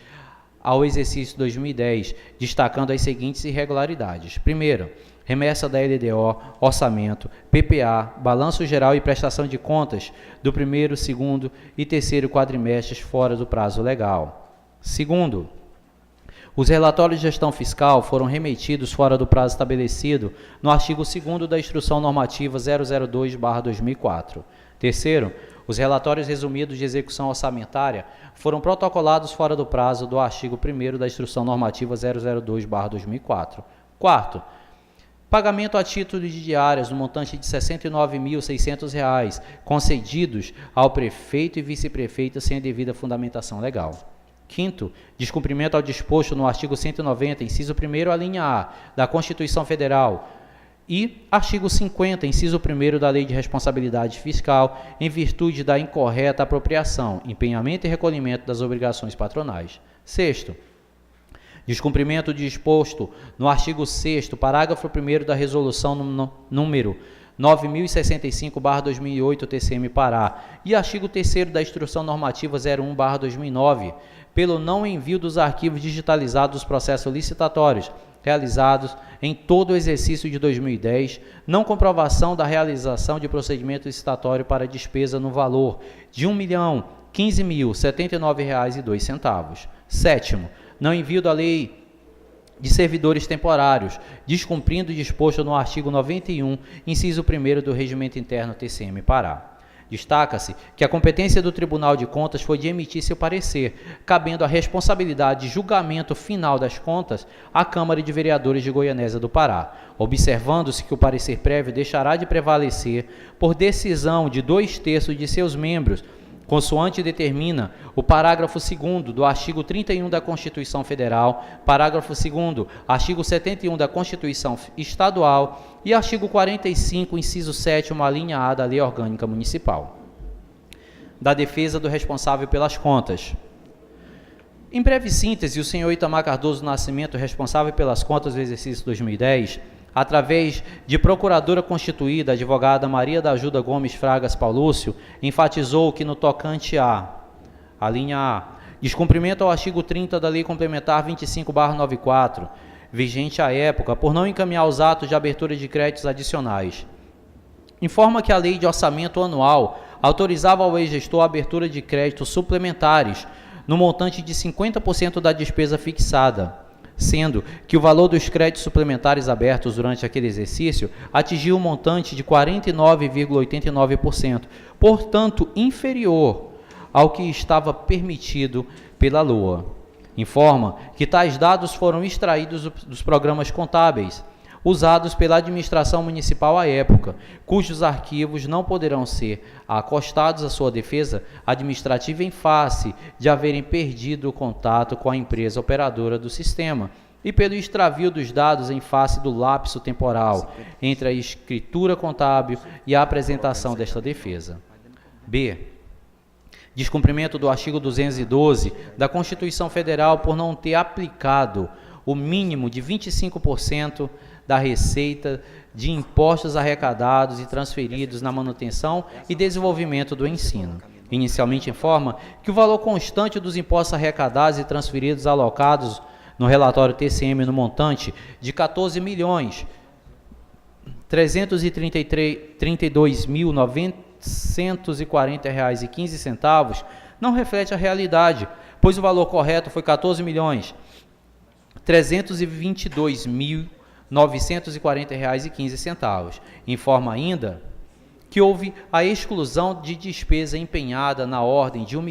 ao exercício 2010, destacando as seguintes irregularidades. Primeiro, remessa da LDO, orçamento, PPA, balanço geral e prestação de contas do primeiro, segundo e terceiro quadrimestres fora do prazo legal. Segundo, os relatórios de gestão fiscal foram remetidos fora do prazo estabelecido no artigo 2º da Instrução Normativa 002/2004. Terceiro, os relatórios resumidos de execução orçamentária foram protocolados fora do prazo do artigo 1º da Instrução Normativa 002/2004. Quarto, pagamento a título de diárias no montante de R$ 69.600 concedidos ao prefeito e vice-prefeito sem a devida fundamentação legal. Quinto, descumprimento ao disposto no artigo 190, inciso 1º, a linha A, da Constituição Federal e artigo 50, inciso 1º da Lei de Responsabilidade Fiscal, em virtude da incorreta apropriação, empenhamento e recolhimento das obrigações patronais. Sexto, descumprimento disposto no artigo 6º, parágrafo 1º da Resolução número 9065/2008 TCM Pará e artigo 3º da Instrução Normativa 01/2009, pelo não envio dos arquivos digitalizados dos processos licitatórios realizados em todo o exercício de 2010, não comprovação da realização de procedimento licitatório para despesa no valor de R$ 1.015.079,02. Sétimo, não envio da Lei de Servidores Temporários, descumprindo o disposto no artigo 91, inciso 1º do Regimento Interno TCM Pará. Destaca-se que a competência do Tribunal de Contas foi de emitir seu parecer, cabendo a responsabilidade de julgamento final das contas à Câmara de Vereadores de Goianésia do Pará, observando-se que o parecer prévio deixará de prevalecer por decisão de 2/3 de seus membros, consoante determina o parágrafo 2º do artigo 31 da Constituição Federal, parágrafo 2º, artigo 71 da Constituição Estadual e artigo 45, inciso 7º, a linha A da Lei Orgânica Municipal. Da defesa do responsável pelas contas. Em breve síntese, o senhor Itamar Cardoso Nascimento, responsável pelas contas do exercício 2010, através de procuradora constituída, a advogada Maria da Ajuda Gomes Fragas Paulúcio, enfatizou que no tocante a linha A, descumprimento ao artigo 30 da Lei Complementar 25/94, vigente à época, por não encaminhar os atos de abertura de créditos adicionais. Informa que a Lei de Orçamento Anual autorizava ao ex-gestor a abertura de créditos suplementares no montante de 50% da despesa fixada, sendo que o valor dos créditos suplementares abertos durante aquele exercício atingiu um montante de 49,89%, portanto inferior ao que estava permitido pela LOA. Informa que tais dados foram extraídos dos programas contábeis usados pela administração municipal à época, cujos arquivos não poderão ser acostados à sua defesa administrativa em face de haverem perdido o contato com a empresa operadora do sistema e pelo extravio dos dados em face do lapso temporal entre a escritura contábil e a apresentação desta defesa. B. Descumprimento do artigo 212 da Constituição Federal por não ter aplicado o mínimo de 25% da receita de impostos arrecadados e transferidos na manutenção e desenvolvimento do ensino. Inicialmente informa que o valor constante dos impostos arrecadados e transferidos alocados no relatório TCM no montante de R$ 14.332.940,15 não reflete a realidade, pois o valor correto foi R$ 14.322.940,15. Informa ainda que houve a exclusão de despesa empenhada na ordem de R$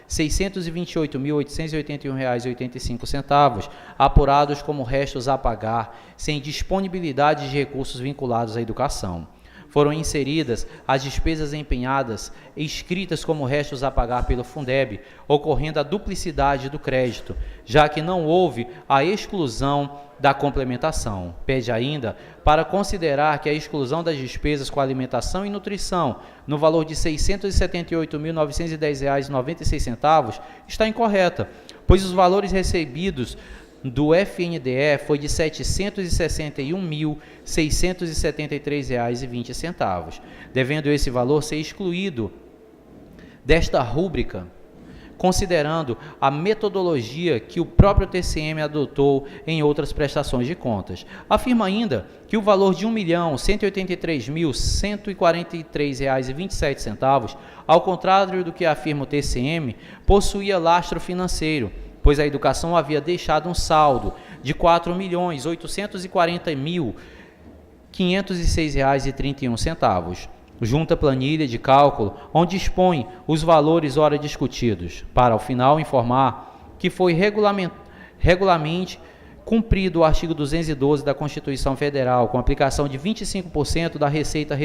1.628.881,85, apurados como restos a pagar, sem disponibilidade de recursos vinculados à educação. Foram inseridas as despesas empenhadas escritas como restos a pagar pelo Fundeb, ocorrendo a duplicidade do crédito, já que não houve a exclusão da complementação. Pede ainda para considerar que a exclusão das despesas com alimentação e nutrição, no valor de R$ 678.910,96 está incorreta, pois os valores recebidos do FNDE foi de R$ 761.673,20, devendo esse valor ser excluído desta rúbrica, considerando a metodologia que o próprio TCM adotou em outras prestações de contas. Afirma ainda que o valor de R$ 1.183.143,27, ao contrário do que afirma o TCM, possuía lastro financeiro, pois a educação havia deixado um saldo de R$ 4.840.506,31, junto à planilha de cálculo, onde expõe os valores ora discutidos, para ao final informar que foi regularmente cumprido o artigo 212 da Constituição Federal, com aplicação de 25% da receita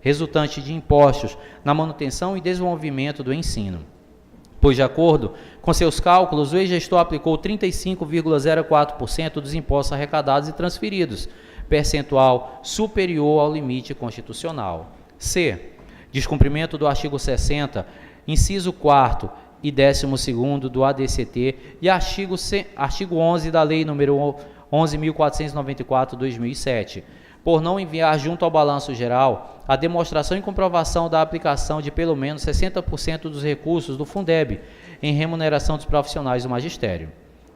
resultante de impostos na manutenção e desenvolvimento do ensino. Pois, de acordo com seus cálculos, o ex-gestor aplicou 35,04% dos impostos arrecadados e transferidos, percentual superior ao limite constitucional. C. Descumprimento do artigo 60, inciso 4º e 12º do ADCT e artigo 11 da Lei nº 11.494/2007, por não enviar junto ao balanço geral a demonstração e comprovação da aplicação de pelo menos 60% dos recursos do Fundeb em remuneração dos profissionais do magistério.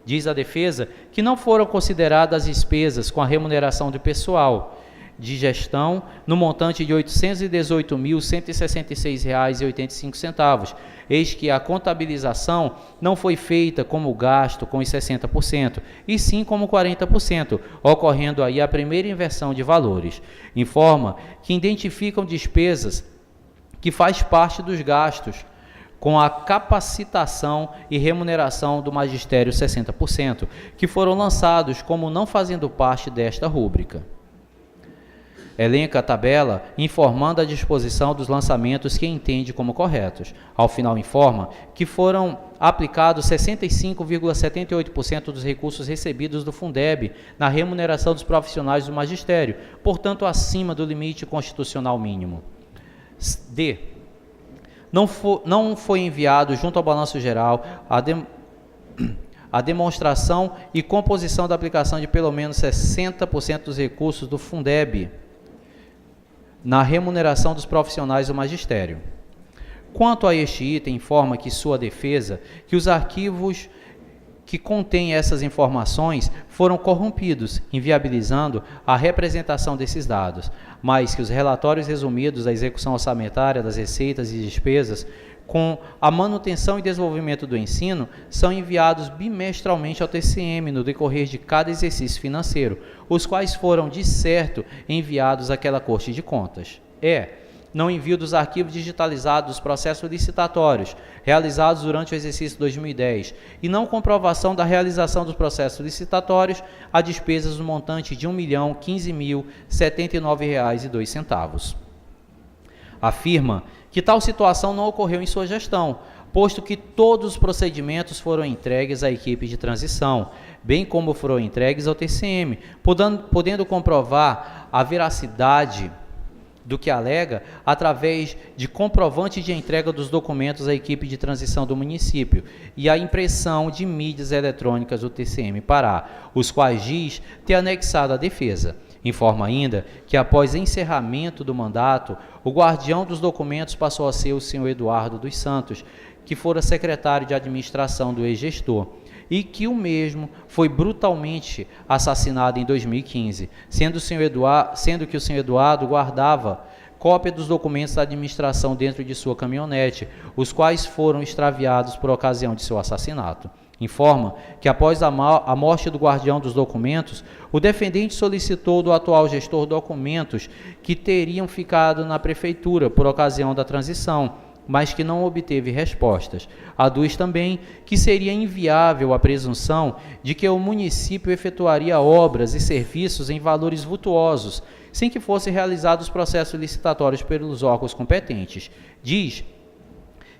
Diz a defesa que não foram consideradas despesas com a remuneração do pessoal de gestão no montante de R$ 818.166,85, eis que a contabilização não foi feita como gasto com os 60%, e sim como 40%, ocorrendo aí a primeira inversão de valores. Informa que identificam despesas que faz parte dos gastos com a capacitação e remuneração do magistério 60%, que foram lançados como não fazendo parte desta rúbrica. Elenca a tabela informando a disposição dos lançamentos que entende como corretos. Ao final informa que foram aplicados 65,78% dos recursos recebidos do Fundeb na remuneração dos profissionais do magistério, portanto acima do limite constitucional mínimo. D. Não foi enviado junto ao balanço geral a demonstração e composição da aplicação de pelo menos 60% dos recursos do Fundeb na remuneração dos profissionais do magistério. Quanto a este item, informa que sua defesa que os arquivos que contêm essas informações foram corrompidos, inviabilizando a representação desses dados, mas que os relatórios resumidos da execução orçamentária das receitas e despesas com a manutenção e desenvolvimento do ensino são enviados bimestralmente ao TCM no decorrer de cada exercício financeiro, os quais foram, de certo, enviados àquela Corte de Contas. Não envio dos arquivos digitalizados dos processos licitatórios realizados durante o exercício 2010 e não comprovação da realização dos processos licitatórios a despesas no montante de R$ 1.015.079,02. Afirma que tal situação não ocorreu em sua gestão, posto que todos os procedimentos foram entregues à equipe de transição, bem como foram entregues ao TCM, podendo comprovar a veracidade do que alega através de comprovante de entrega dos documentos à equipe de transição do município e a impressão de mídias eletrônicas do TCM Pará, os quais diz ter anexado a defesa. Informa ainda que após encerramento do mandato, o guardião dos documentos passou a ser o senhor Eduardo dos Santos, que fora secretário de administração do ex-gestor, e que o mesmo foi brutalmente assassinado em 2015, sendo que o senhor Eduardo guardava cópia dos documentos da administração dentro de sua caminhonete, os quais foram extraviados por ocasião de seu assassinato. informa que após a morte do guardião dos documentos, o defendente solicitou do atual gestor documentos que teriam ficado na prefeitura por ocasião da transição, mas que não obteve respostas. Aduz também que seria inviável a presunção de que o município efetuaria obras e serviços em valores vultuosos, sem que fossem realizados processos licitatórios pelos órgãos competentes. Diz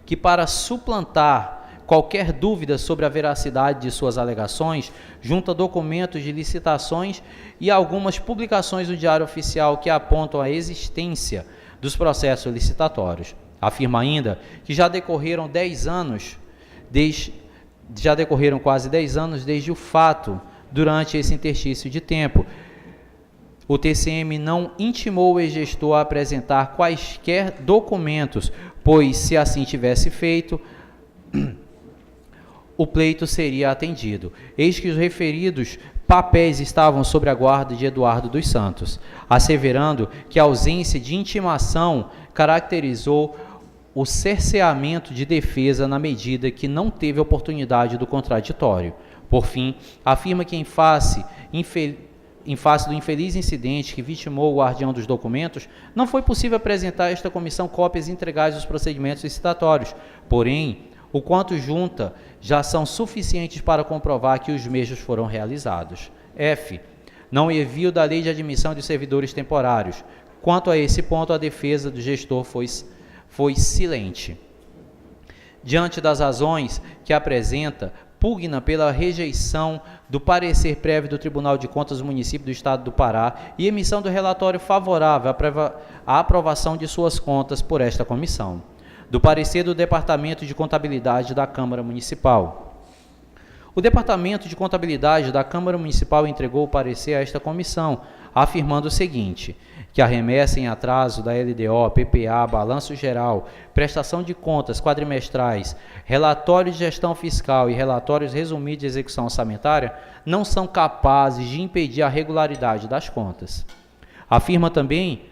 que para suplantar qualquer dúvida sobre a veracidade de suas alegações, junta documentos de licitações e algumas publicações do Diário Oficial que apontam a existência dos processos licitatórios. Afirma ainda que já decorreram quase 10 anos desde o fato. Durante esse interstício de tempo, o TCM não intimou o ex-gestor a apresentar quaisquer documentos, pois, se assim tivesse feito, o pleito seria atendido. Eis que os referidos papéis estavam sob a guarda de Eduardo dos Santos, asseverando que a ausência de intimação caracterizou o cerceamento de defesa na medida que não teve oportunidade do contraditório. Por fim, afirma que em face do infeliz incidente que vitimou o guardião dos documentos, não foi possível apresentar a esta comissão cópias integrais dos procedimentos licitatórios, porém, o quanto junta já são suficientes para comprovar que os mesmos foram realizados. F. Não envio da lei de admissão de servidores temporários. Quanto a esse ponto, a defesa do gestor foi silente. Diante das razões que apresenta, pugna pela rejeição do parecer prévio do Tribunal de Contas do Município do Estado do Pará e emissão do relatório favorável à aprovação de suas contas por esta comissão. Do parecer do Departamento de Contabilidade da Câmara Municipal. O Departamento de Contabilidade da Câmara Municipal entregou o parecer a esta comissão, afirmando o seguinte: que a remessa em atraso da LDO, PPA, balanço geral, prestação de contas quadrimestrais, relatório de gestão fiscal e relatórios resumidos de execução orçamentária não são capazes de impedir a regularidade das contas. Afirma também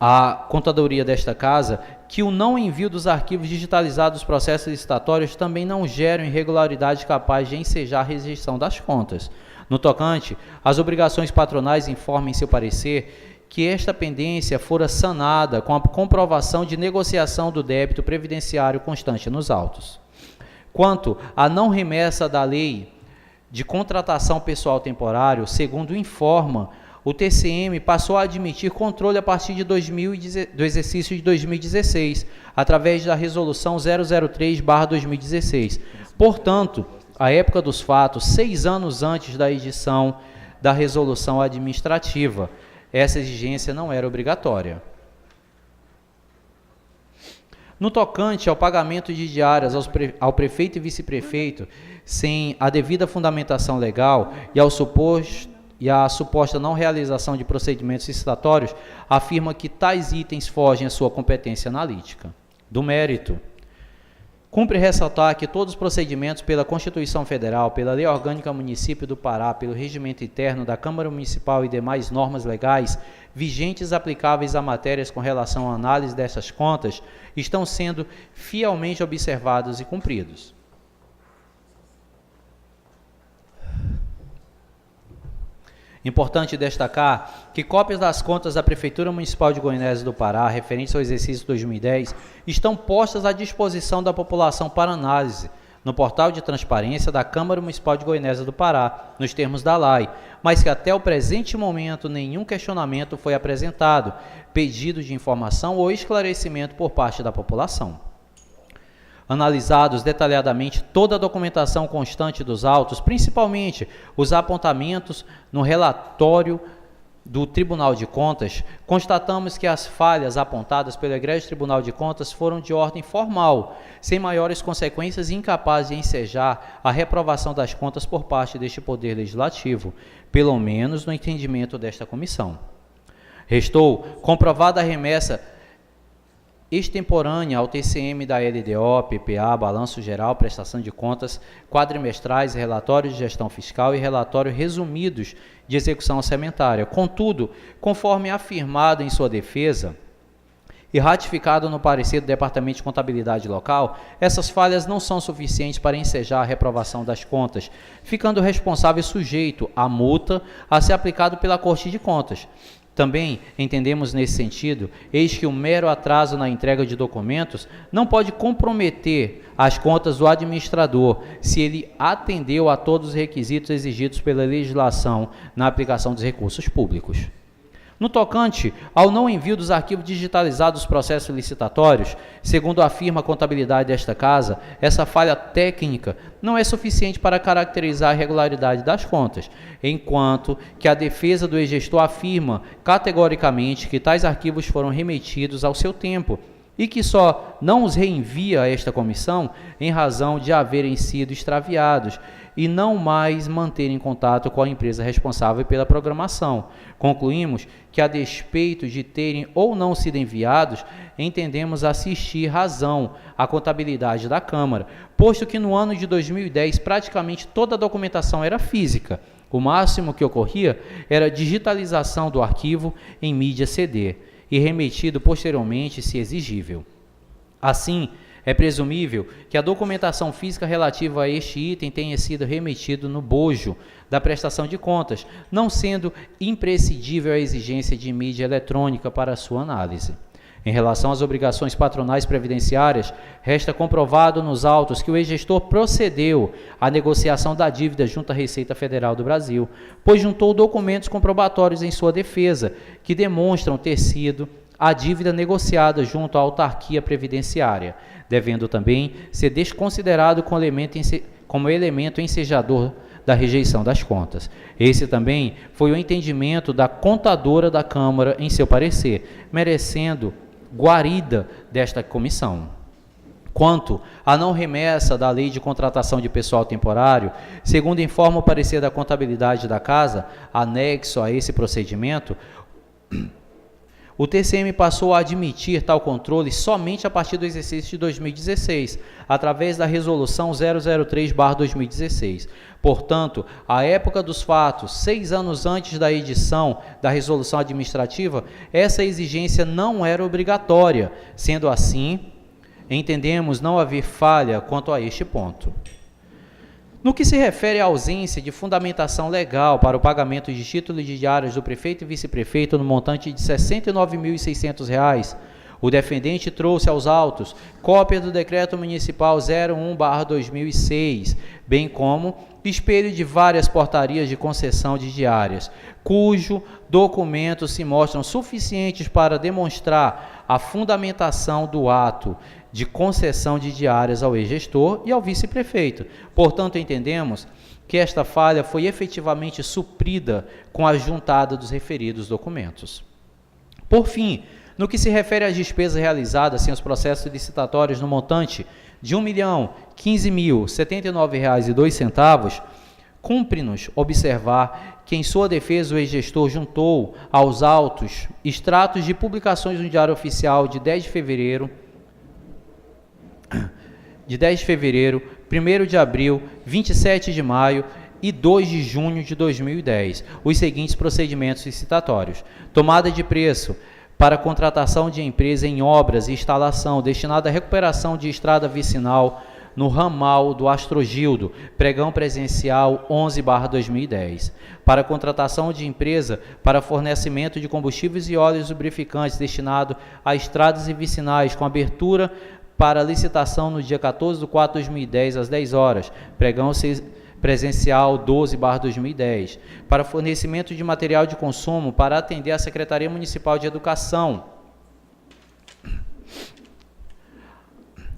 a contadoria desta casa que o não envio dos arquivos digitalizados dos processos licitatórios também não geram irregularidade capaz de ensejar a rejeição das contas. No tocante, as obrigações patronais informam em seu parecer que esta pendência fora sanada com a comprovação de negociação do débito previdenciário constante nos autos. Quanto à não remessa da lei de contratação pessoal temporário, segundo informa, o TCM passou a admitir controle a partir do exercício de 2016, através da Resolução 003/2016. Portanto, à época dos fatos, 6 anos antes da edição da resolução administrativa, essa exigência não era obrigatória. No tocante ao pagamento de diárias ao prefeito e vice-prefeito, sem a devida fundamentação legal e a suposta não realização de procedimentos licitatórios, afirma que tais itens fogem à sua competência analítica. Do mérito, cumpre ressaltar que todos os procedimentos pela Constituição Federal, pela Lei Orgânica Município do Pará, pelo Regimento Interno da Câmara Municipal e demais normas legais vigentes aplicáveis a matérias com relação à análise dessas contas estão sendo fielmente observados e cumpridos. Importante destacar que cópias das contas da Prefeitura Municipal de Goianésia do Pará, referentes ao exercício 2010, estão postas à disposição da população para análise no portal de transparência da Câmara Municipal de Goianésia do Pará, nos termos da lei, mas que até o presente momento nenhum questionamento foi apresentado, pedido de informação ou esclarecimento por parte da população. Analisados detalhadamente toda a documentação constante dos autos, principalmente os apontamentos no relatório do Tribunal de Contas, constatamos que as falhas apontadas pelo Egrégio Tribunal de Contas foram de ordem formal, sem maiores consequências e incapazes de ensejar a reprovação das contas por parte deste Poder Legislativo, pelo menos no entendimento desta comissão. Restou comprovada a remessa extemporânea ao TCM da LDO, PPA, balanço geral, prestação de contas quadrimestrais, relatórios de gestão fiscal e relatórios resumidos de execução orçamentária. Contudo, conforme afirmado em sua defesa, e ratificado no parecer do Departamento de Contabilidade Local, essas falhas não são suficientes para ensejar a reprovação das contas, ficando o responsável sujeito à multa a ser aplicado pela Corte de Contas. Também entendemos nesse sentido, eis que o mero atraso na entrega de documentos não pode comprometer as contas do administrador se ele atendeu a todos os requisitos exigidos pela legislação na aplicação dos recursos públicos. No tocante ao não envio dos arquivos digitalizados dos processos licitatórios, segundo afirma a contabilidade desta casa, essa falha técnica não é suficiente para caracterizar a irregularidade das contas, enquanto que a defesa do ex-gestor afirma categoricamente que tais arquivos foram remetidos ao seu tempo e que só não os reenvia a esta comissão em razão de haverem sido extraviados e não mais manterem contato com a empresa responsável pela programação. Concluímos que, a despeito de terem ou não sido enviados, entendemos assistir razão à contabilidade da Câmara, posto que no ano de 2010 praticamente toda a documentação era física. O máximo que ocorria era a digitalização do arquivo em mídia CD e remetido posteriormente, se exigível. Assim, é presumível que a documentação física relativa a este item tenha sido remetido no bojo da prestação de contas, não sendo imprescindível a exigência de mídia eletrônica para sua análise. Em relação às obrigações patronais previdenciárias, resta comprovado nos autos que o ex-gestor procedeu à negociação da dívida junto à Receita Federal do Brasil, pois juntou documentos comprobatórios em sua defesa, que demonstram ter sido a dívida negociada junto à autarquia previdenciária, devendo também ser desconsiderado como elemento ensejador da rejeição das contas. Esse também foi o entendimento da contadora da Câmara em seu parecer, merecendo guarida desta comissão. Quanto à não remessa da Lei de Contratação de Pessoal Temporário, segundo informa o parecer da contabilidade da Casa, anexo a esse procedimento, o TCM passou a admitir tal controle somente a partir do exercício de 2016, através da Resolução 003/2016. Portanto, à época dos fatos, 6 anos antes da edição da Resolução Administrativa, essa exigência não era obrigatória. Sendo assim, entendemos não haver falha quanto a este ponto. No que se refere à ausência de fundamentação legal para o pagamento de títulos de diárias do prefeito e vice-prefeito no montante de R$ 69.600, o defendente trouxe aos autos cópia do Decreto Municipal 01/2006, bem como espelho de várias portarias de concessão de diárias, cujo documentos se mostram suficientes para demonstrar a fundamentação do ato de concessão de diárias ao ex-gestor e ao vice-prefeito. Portanto, entendemos que esta falha foi efetivamente suprida com a juntada dos referidos documentos. Por fim, no que se refere às despesas realizadas em os processos licitatórios no montante de R$ 1.015.079,02, cumpre-nos observar que, em sua defesa, o ex-gestor juntou aos autos extratos de publicações no Diário Oficial de 10 de fevereiro, 1º de abril, 27 de maio e 2 de junho de 2010, os seguintes procedimentos licitatórios: tomada de preço para contratação de empresa em obras e instalação destinada à recuperação de estrada vicinal no ramal do Astrogildo, pregão presencial 11/2010. Para contratação de empresa para fornecimento de combustíveis e óleos lubrificantes destinado a estradas e vicinais, com abertura para licitação no dia 14/4/2010, às 10 horas, pregão presencial 12/2010, para fornecimento de material de consumo para atender a Secretaria Municipal de Educação.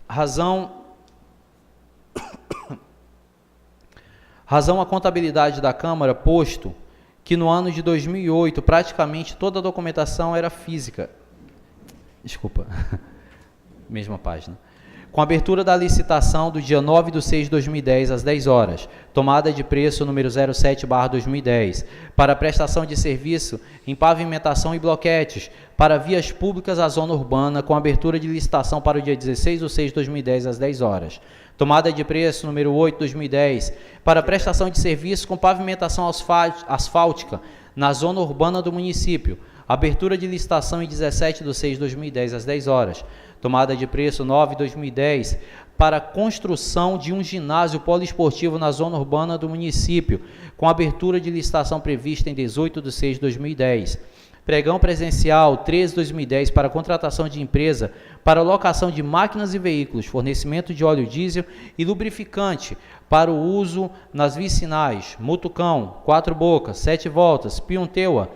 Razão a contabilidade da Câmara, posto que no ano de 2008 praticamente toda a documentação era física. Desculpa. Mesma página. Com abertura da licitação do dia 9/6/2010, às 10 horas, tomada de preço número 07/2010, para prestação de serviço em pavimentação e bloquetes, para vias públicas à zona urbana, com abertura de licitação para o dia 16/6/2010, às 10 horas. Tomada de preço número 8/2010, para prestação de serviço com pavimentação asfáltica na zona urbana do município, Abertura de licitação em 17/6/2010, às 10 horas. Tomada de preço 9/2010 para a construção de um ginásio poliesportivo na zona urbana do município, com abertura de licitação prevista em 18/6/2010. Pregão presencial 13/2010 para contratação de empresa para locação de máquinas e veículos, fornecimento de óleo diesel e lubrificante para o uso nas vicinais Mutucão, Quatro Bocas, Sete Voltas, Piunteua,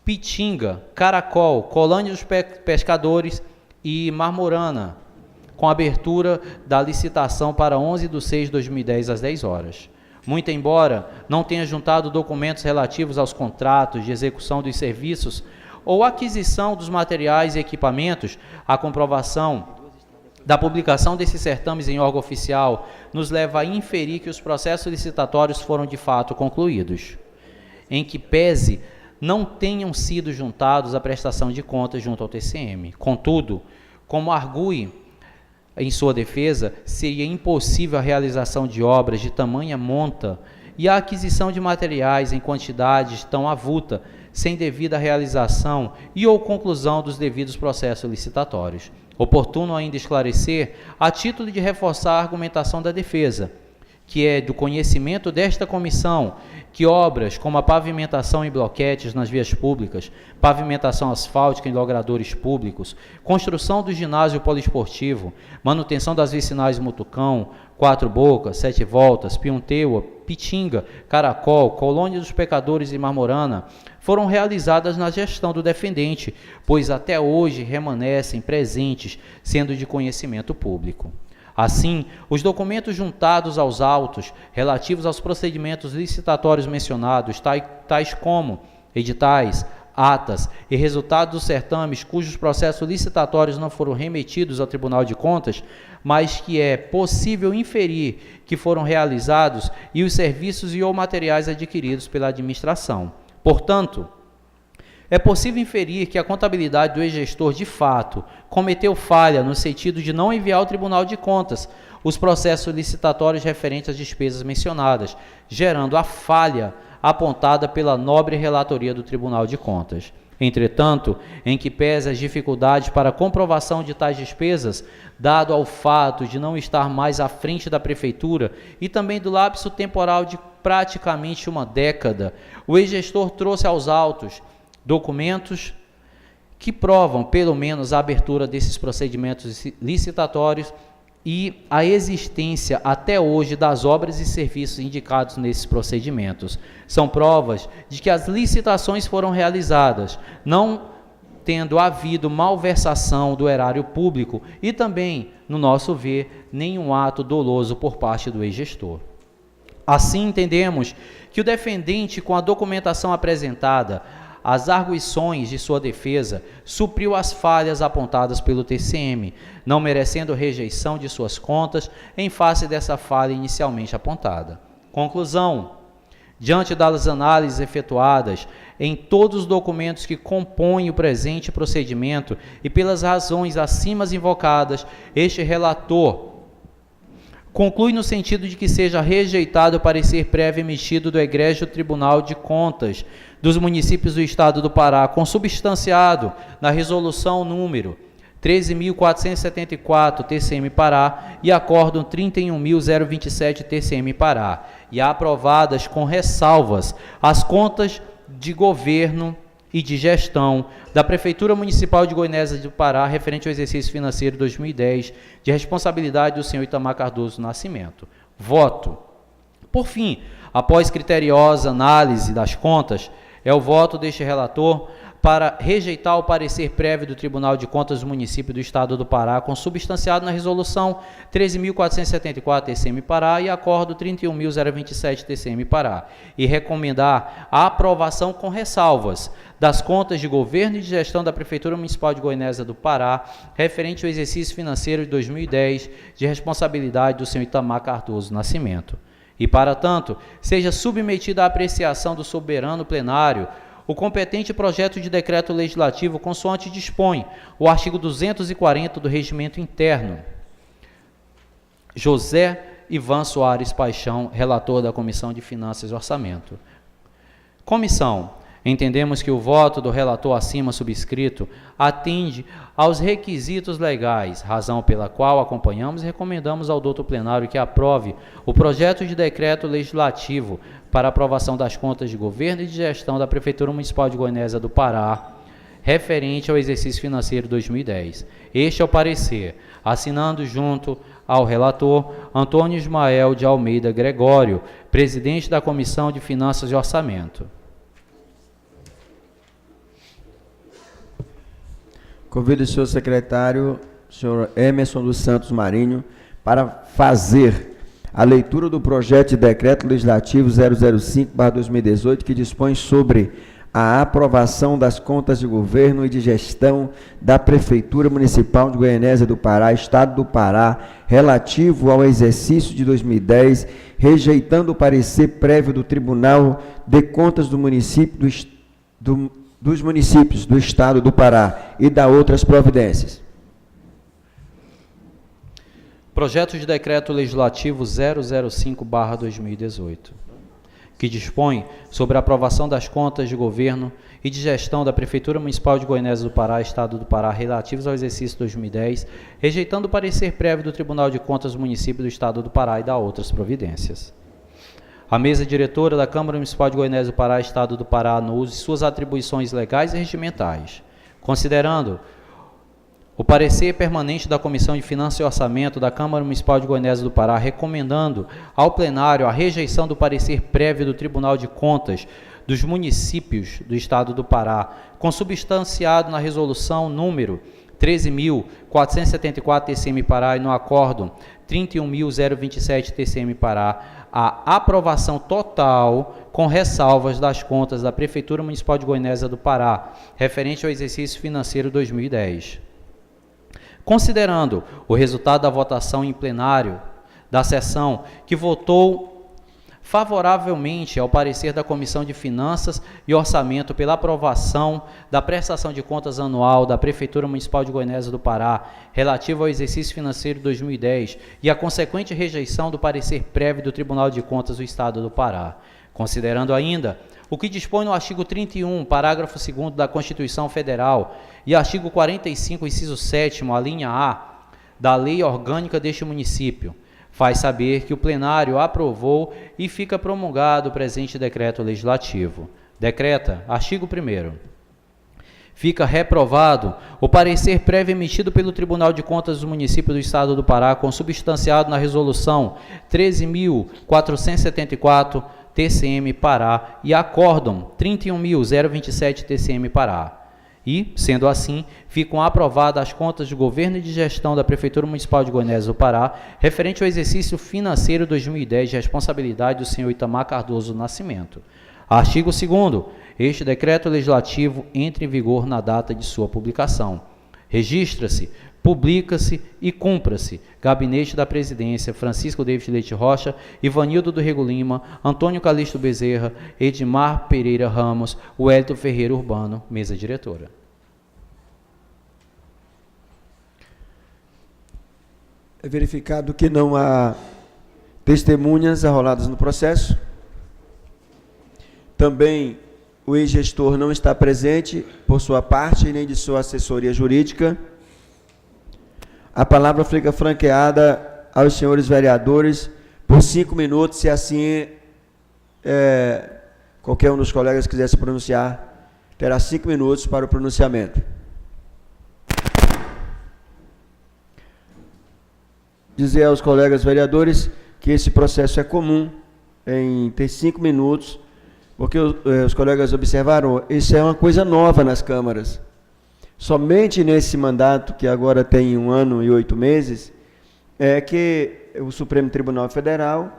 Pitinga, Caracol, Colônia dos Pescadores e Marmorana, com abertura da licitação para 11/6/2010 às 10 horas. Muito embora não tenha juntado documentos relativos aos contratos de execução dos serviços ou aquisição dos materiais e equipamentos, a comprovação da publicação desses certames em órgão oficial nos leva a inferir que os processos licitatórios foram de fato concluídos, em que pese não tenham sido juntados à prestação de contas junto ao TCM. Contudo, como argui em sua defesa, seria impossível a realização de obras de tamanha monta e a aquisição de materiais em quantidades tão avulta, sem devida realização e ou conclusão dos devidos processos licitatórios. Oportuno ainda esclarecer, a título de reforçar a argumentação da defesa, que é do conhecimento desta comissão, que obras como a pavimentação em bloquetes nas vias públicas, pavimentação asfáltica em logradouros públicos, construção do ginásio poliesportivo, manutenção das vicinais Mutucão, Quatro Bocas, Sete Voltas, Piunteua, Pitinga, Caracol, Colônia dos Pescadores e Marmorana, foram realizadas na gestão do defendente, pois até hoje permanecem presentes, sendo de conhecimento público. Assim, os documentos juntados aos autos relativos aos procedimentos licitatórios mencionados, tais como editais, atas e resultados dos certames cujos processos licitatórios não foram remetidos ao Tribunal de Contas, mas que é possível inferir que foram realizados, e os serviços e ou materiais adquiridos pela administração. Portanto, é possível inferir que a contabilidade do ex-gestor, de fato, cometeu falha no sentido de não enviar ao Tribunal de Contas os processos licitatórios referentes às despesas mencionadas, gerando a falha apontada pela nobre relatoria do Tribunal de Contas. Entretanto, em que pese as dificuldades para a comprovação de tais despesas, dado ao fato de não estar mais à frente da Prefeitura e também do lapso temporal de praticamente uma década, o ex-gestor trouxe aos autos documentos que provam, pelo menos, a abertura desses procedimentos licitatórios e a existência até hoje das obras e serviços indicados nesses procedimentos. São provas de que as licitações foram realizadas, não tendo havido malversação do erário público e também, no nosso ver, nenhum ato doloso por parte do ex-gestor. Assim, entendemos que o defendente, com a documentação apresentada, as arguições de sua defesa, supriu as falhas apontadas pelo TCM, não merecendo rejeição de suas contas em face dessa falha inicialmente apontada. Conclusão: diante das análises efetuadas em todos os documentos que compõem o presente procedimento e pelas razões acima invocadas, este relator conclui no sentido de que seja rejeitado o parecer prévio emitido do egrégio Tribunal de Contas dos municípios do Estado do Pará, consubstanciado na resolução número 13.474 TCM Pará e acórdão 31.027 TCM Pará, e aprovadas com ressalvas as contas de governo e de gestão da Prefeitura Municipal de Goianésia do Pará referente ao exercício financeiro 2010, de responsabilidade do senhor Itamar Cardoso Nascimento. Voto. Por fim, após criteriosa análise das contas, é o voto deste relator para rejeitar o parecer prévio do Tribunal de Contas do município do Estado do Pará, consubstanciado na resolução 13.474 TCM Pará e acordo 31.027 TCM Pará, e recomendar a aprovação com ressalvas das contas de governo e de gestão da Prefeitura Municipal de Goianésia do Pará, referente ao exercício financeiro de 2010, de responsabilidade do senhor Itamar Cardoso Nascimento. E, para tanto, seja submetida à apreciação do soberano plenário o competente projeto de decreto legislativo consoante dispõe o artigo 240 do Regimento Interno. José Ivan Soares Paixão, relator da Comissão de Finanças e Orçamento. Comissão, Entendemos que o voto do relator acima subscrito atende aos requisitos legais, razão pela qual acompanhamos e recomendamos ao doutor plenário que aprove o projeto de decreto legislativo para aprovação das contas de governo e de gestão da Prefeitura Municipal de Goianésia do Pará, referente ao exercício financeiro 2010. Este é o parecer, assinando junto ao relator Antônio Ismael de Almeida Gregório, presidente da Comissão de Finanças e Orçamento. Convido o senhor secretário, senhor Emerson dos Santos Marinho, para fazer a leitura do projeto de decreto legislativo 005/2018, que dispõe sobre a aprovação das contas de governo e de gestão da Prefeitura Municipal de Goianésia do Pará, Estado do Pará, relativo ao exercício de 2010, rejeitando o parecer prévio do Tribunal de Contas do município dos municípios do Estado do Pará e da outras providências. Projeto de decreto legislativo 005/2018, que dispõe sobre a aprovação das contas de governo e de gestão da Prefeitura Municipal de Goianésia do Pará, Estado do Pará, relativos ao exercício 2010, rejeitando o parecer prévio do Tribunal de Contas do município do Estado do Pará e da outras providências. A mesa diretora da Câmara Municipal de Goianésia do Pará, Estado do Pará, no uso de suas atribuições legais e regimentais, considerando o parecer permanente da Comissão de Finanças e Orçamento da Câmara Municipal de Goianésia do Pará, recomendando ao plenário a rejeição do parecer prévio do Tribunal de Contas dos municípios do Estado do Pará, consubstanciado na resolução número 13.474 TCM Pará e no acórdão 31.027 TCM Pará, a aprovação total com ressalvas das contas da Prefeitura Municipal de Goianésia do Pará, referente ao exercício financeiro 2010. Considerando o resultado da votação em plenário da sessão, que votou favoravelmente ao parecer da Comissão de Finanças e Orçamento pela aprovação da prestação de contas anual da Prefeitura Municipal de Goianésia do Pará, relativo ao exercício financeiro 2010, e a consequente rejeição do parecer prévio do Tribunal de Contas do Estado do Pará. Considerando ainda o que dispõe no artigo 31, parágrafo 2º da Constituição Federal e artigo 45, inciso 7º, a linha A, da Lei Orgânica deste município, faz saber que o plenário aprovou e fica promulgado o presente decreto legislativo. Decreta, artigo 1º. Fica reprovado o parecer prévio emitido pelo Tribunal de Contas do município do Estado do Pará, consubstanciado na resolução 13.474 TCM Pará e acórdão 31.027 TCM Pará. E, sendo assim, ficam aprovadas as contas de governo e de gestão da Prefeitura Municipal de Goianésia do Pará, referente ao exercício financeiro 2010 de responsabilidade do senhor Itamar Cardoso Nascimento. Artigo 2º. Este decreto legislativo entra em vigor na data de sua publicação. Registra-se, publica-se e cumpra-se. Gabinete da Presidência, Francisco David Leite Rocha, Ivanildo do Rego Lima, Antônio Calixto Bezerra, Edmar Pereira Ramos, Wellington Ferreira Urbano, mesa diretora. É verificado que não há testemunhas arroladas no processo. Também o ex-gestor não está presente por sua parte, nem de sua assessoria jurídica. A palavra fica franqueada aos senhores vereadores por 5 minutos, se assim qualquer um dos colegas quiser se pronunciar, terá 5 minutos para o pronunciamento. Dizer aos colegas vereadores que esse processo é comum em ter 5 minutos, porque os colegas observaram, isso é uma coisa nova nas câmaras. Somente nesse mandato, que agora tem 1 ano e 8 meses, é que o Supremo Tribunal Federal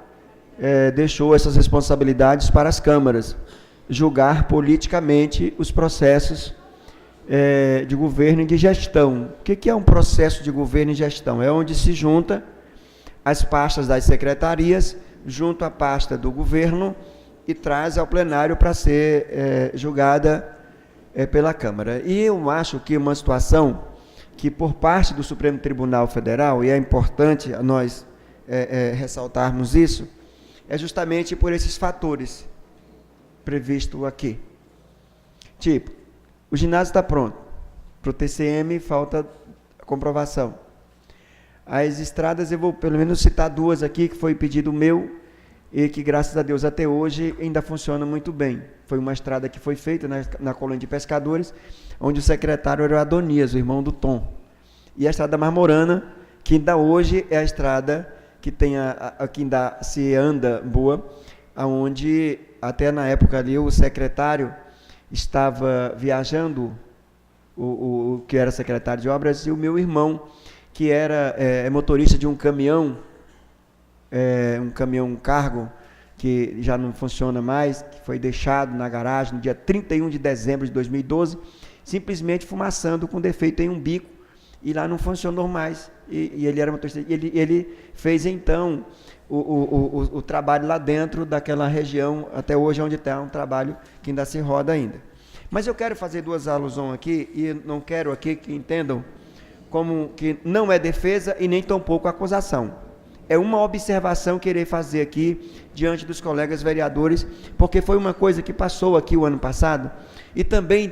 deixou essas responsabilidades para as câmaras, julgar politicamente os processos de governo e de gestão. O que é um processo de governo e gestão? É onde se junta as pastas das secretarias, junto à pasta do governo, e traz ao plenário para ser julgada pela Câmara. E eu acho que uma situação que, por parte do Supremo Tribunal Federal, e é importante nós ressaltarmos isso, é justamente por esses fatores previstos aqui. Tipo, o ginásio está pronto. Para o TCM falta a comprovação. As estradas, eu vou pelo menos citar duas aqui, que foi pedido meu, e que, graças a Deus, até hoje ainda funciona muito bem. Foi uma estrada que foi feita na colônia de pescadores, onde o secretário era o Adonias, o irmão do Tom. E a estrada Marmorana, que ainda hoje é a estrada que tem que ainda se anda boa, aonde até na época ali o secretário estava viajando, o que era secretário de obras, e o meu irmão, que era motorista de um caminhão cargo, que já não funciona mais, que foi deixado na garagem no dia 31 de dezembro de 2012, simplesmente fumaçando com defeito em um bico, e lá não funcionou mais, e ele era motorista, ele fez então o trabalho lá dentro daquela região, até hoje onde está um trabalho que ainda se roda ainda. Mas eu quero fazer duas alusões aqui, e não quero aqui que entendam como que não é defesa e nem tampouco acusação. É uma observação que irei fazer aqui diante dos colegas vereadores, porque foi uma coisa que passou aqui o ano passado, e também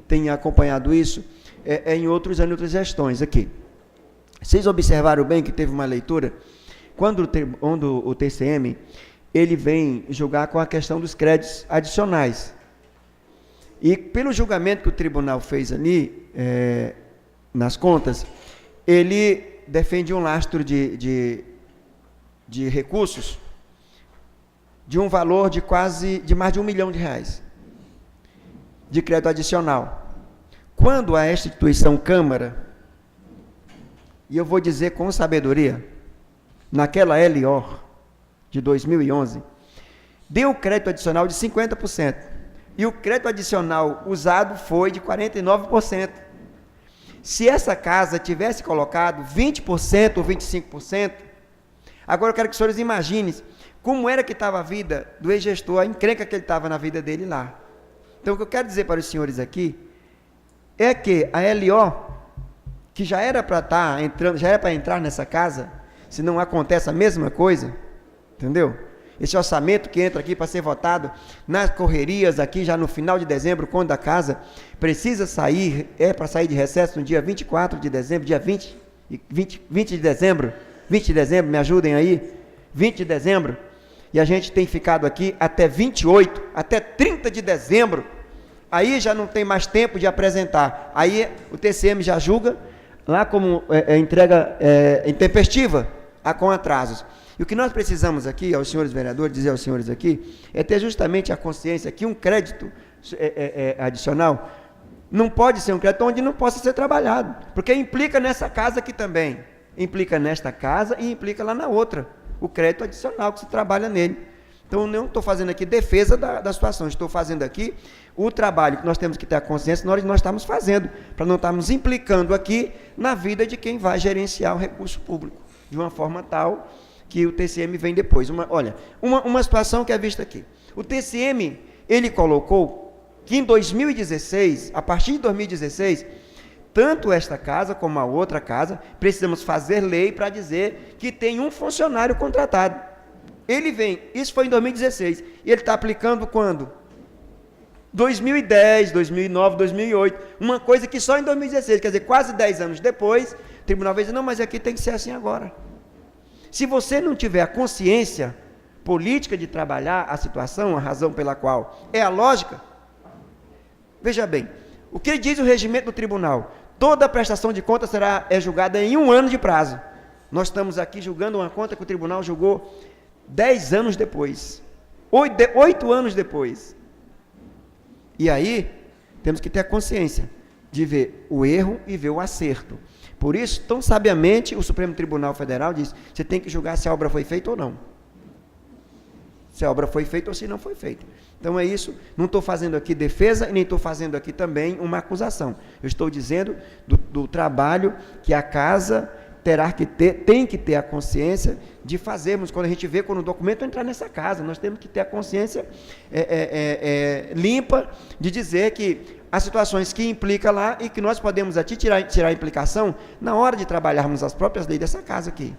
tem acompanhado isso em outras gestões aqui. Vocês observaram bem que teve uma leitura, quando o TCM, ele vem julgar com a questão dos créditos adicionais. E pelo julgamento que o tribunal fez ali, nas contas, ele defende um lastro de recursos de um valor de mais de R$1 milhão de crédito adicional. Quando a esta instituição Câmara, e eu vou dizer com sabedoria, naquela LO de 2011, deu crédito adicional de 50%, e o crédito adicional usado foi de 49%. Se essa casa tivesse colocado 20% ou 25%, agora eu quero que os senhores imaginem como era que estava a vida do ex-gestor, a encrenca que ele estava na vida dele lá. Então, o que eu quero dizer para os senhores aqui é que a LO, que já era para estar entrando, já era para entrar nessa casa, se não acontece a mesma coisa, entendeu? Esse orçamento que entra aqui para ser votado nas correrias aqui já no final de dezembro, quando a casa precisa sair, para sair de recesso no dia 24 de dezembro, dia 20 de dezembro, me ajudem aí, 20 de dezembro, e a gente tem ficado aqui até 28, até 30 de dezembro, aí já não tem mais tempo de apresentar, aí o TCM já julga, lá como entrega intempestiva, com atrasos. E o que nós precisamos aqui, aos senhores vereadores, dizer aos senhores aqui, é ter justamente a consciência que um crédito adicional não pode ser um crédito onde não possa ser trabalhado, porque implica nessa casa aqui também, implica nesta casa e implica lá na outra, o crédito adicional que se trabalha nele. Então, eu não estou fazendo aqui defesa da situação, estou fazendo aqui o trabalho que nós temos que ter a consciência nós estamos fazendo, para não estarmos implicando aqui na vida de quem vai gerenciar o recurso público, de uma forma tal que o TCM vem depois. Uma situação que é vista aqui. O TCM, ele colocou que em 2016, a partir de 2016, tanto esta casa como a outra casa, precisamos fazer lei para dizer que tem um funcionário contratado. Ele vem, isso foi em 2016, e ele está aplicando quando? 2010, 2009, 2008, uma coisa que só em 2016, quer dizer, quase 10 anos depois, o tribunal vai dizer, não, mas aqui tem que ser assim agora. Se você não tiver a consciência política de trabalhar a situação, a razão pela qual é a lógica, veja bem, o que diz o regimento do tribunal? Toda a prestação de conta será julgada em 1 ano de prazo. Nós estamos aqui julgando uma conta que o tribunal julgou 10 anos depois, 8 anos depois. E aí, temos que ter a consciência de ver o erro e ver o acerto. Por isso, tão sabiamente, o Supremo Tribunal Federal diz, você tem que julgar se a obra foi feita ou não. Se a obra foi feita ou se não foi feita. Então é isso, não estou fazendo aqui defesa e nem estou fazendo aqui também uma acusação. Eu estou dizendo do trabalho que a casa tem que ter a consciência de fazermos, quando a gente vê, quando o documento entrar nessa casa, nós temos que ter a consciência limpa de dizer que as situações que implica lá e que nós podemos aqui tirar a implicação na hora de trabalharmos as próprias leis dessa casa aqui.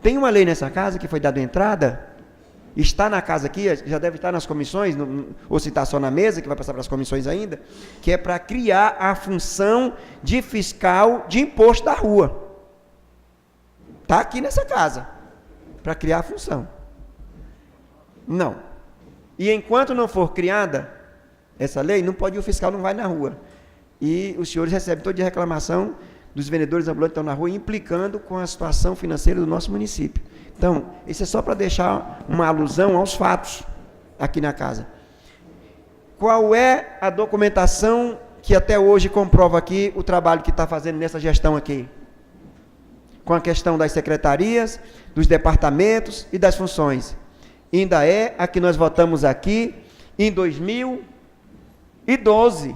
Tem uma lei nessa casa que foi dada entrada está na casa aqui, já deve estar nas comissões, ou se está só na mesa, que vai passar para as comissões ainda, que é para criar a função de fiscal de imposto da rua. Está aqui nessa casa, para criar a função. Não. E enquanto não for criada essa lei, não pode ir, o fiscal não vai na rua. E os senhores recebem toda a reclamação dos vendedores ambulantes que estão na rua, implicando com a situação financeira do nosso município. Então, isso é só para deixar uma alusão aos fatos aqui na casa. Qual é a documentação que até hoje comprova aqui o trabalho que está fazendo nessa gestão aqui? Com a questão das secretarias, dos departamentos e das funções. Ainda é a que nós votamos aqui em 2012,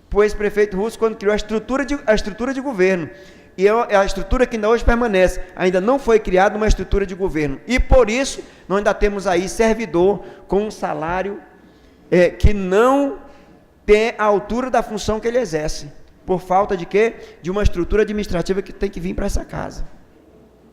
para o ex-prefeito Russo, quando criou a estrutura de governo. E é a estrutura que ainda hoje permanece. Ainda não foi criada uma estrutura de governo. E por isso, nós ainda temos aí servidor com um salário que não tem a altura da função que ele exerce. Por falta de quê? De uma estrutura administrativa que tem que vir para essa casa.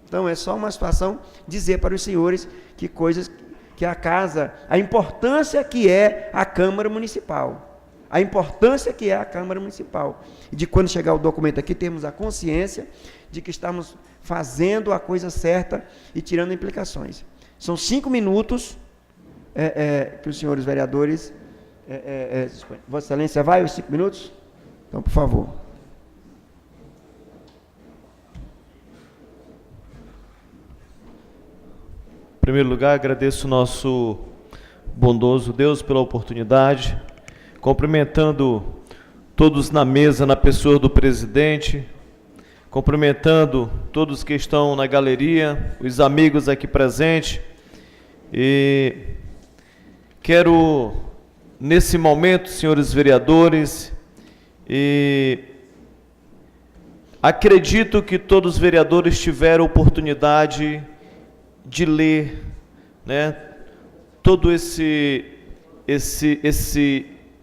Então, é só uma situação dizer para os senhores que coisas que a casa, a importância que é a Câmara Municipal. A importância que é a Câmara Municipal. E de quando chegar o documento aqui, temos a consciência de que estamos fazendo a coisa certa e tirando implicações. São 5 minutos que os senhores vereadores... Vossa Excelência, vai os 5 minutos? Então, por favor. Em primeiro lugar, agradeço o nosso bondoso Deus pela oportunidade, cumprimentando todos na mesa, na pessoa do presidente, cumprimentando todos que estão na galeria, os amigos aqui presentes, e quero, nesse momento, senhores vereadores, e acredito que todos os vereadores tiveram oportunidade de ler, né, todo esse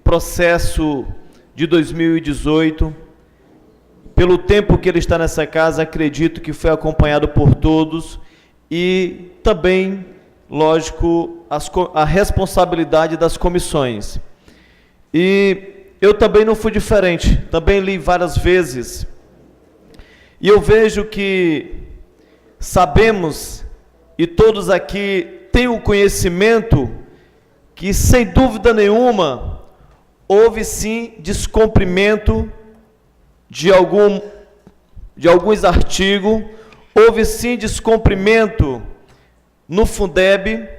processo de 2018. Pelo tempo que ele está nessa casa, acredito que foi acompanhado por todos, e também, lógico, a responsabilidade das comissões. E eu também não fui diferente, também li várias vezes, e eu vejo que sabemos, e todos aqui têm o conhecimento, que sem dúvida nenhuma, houve sim descumprimento de alguns artigos, houve sim descumprimento no Fundeb.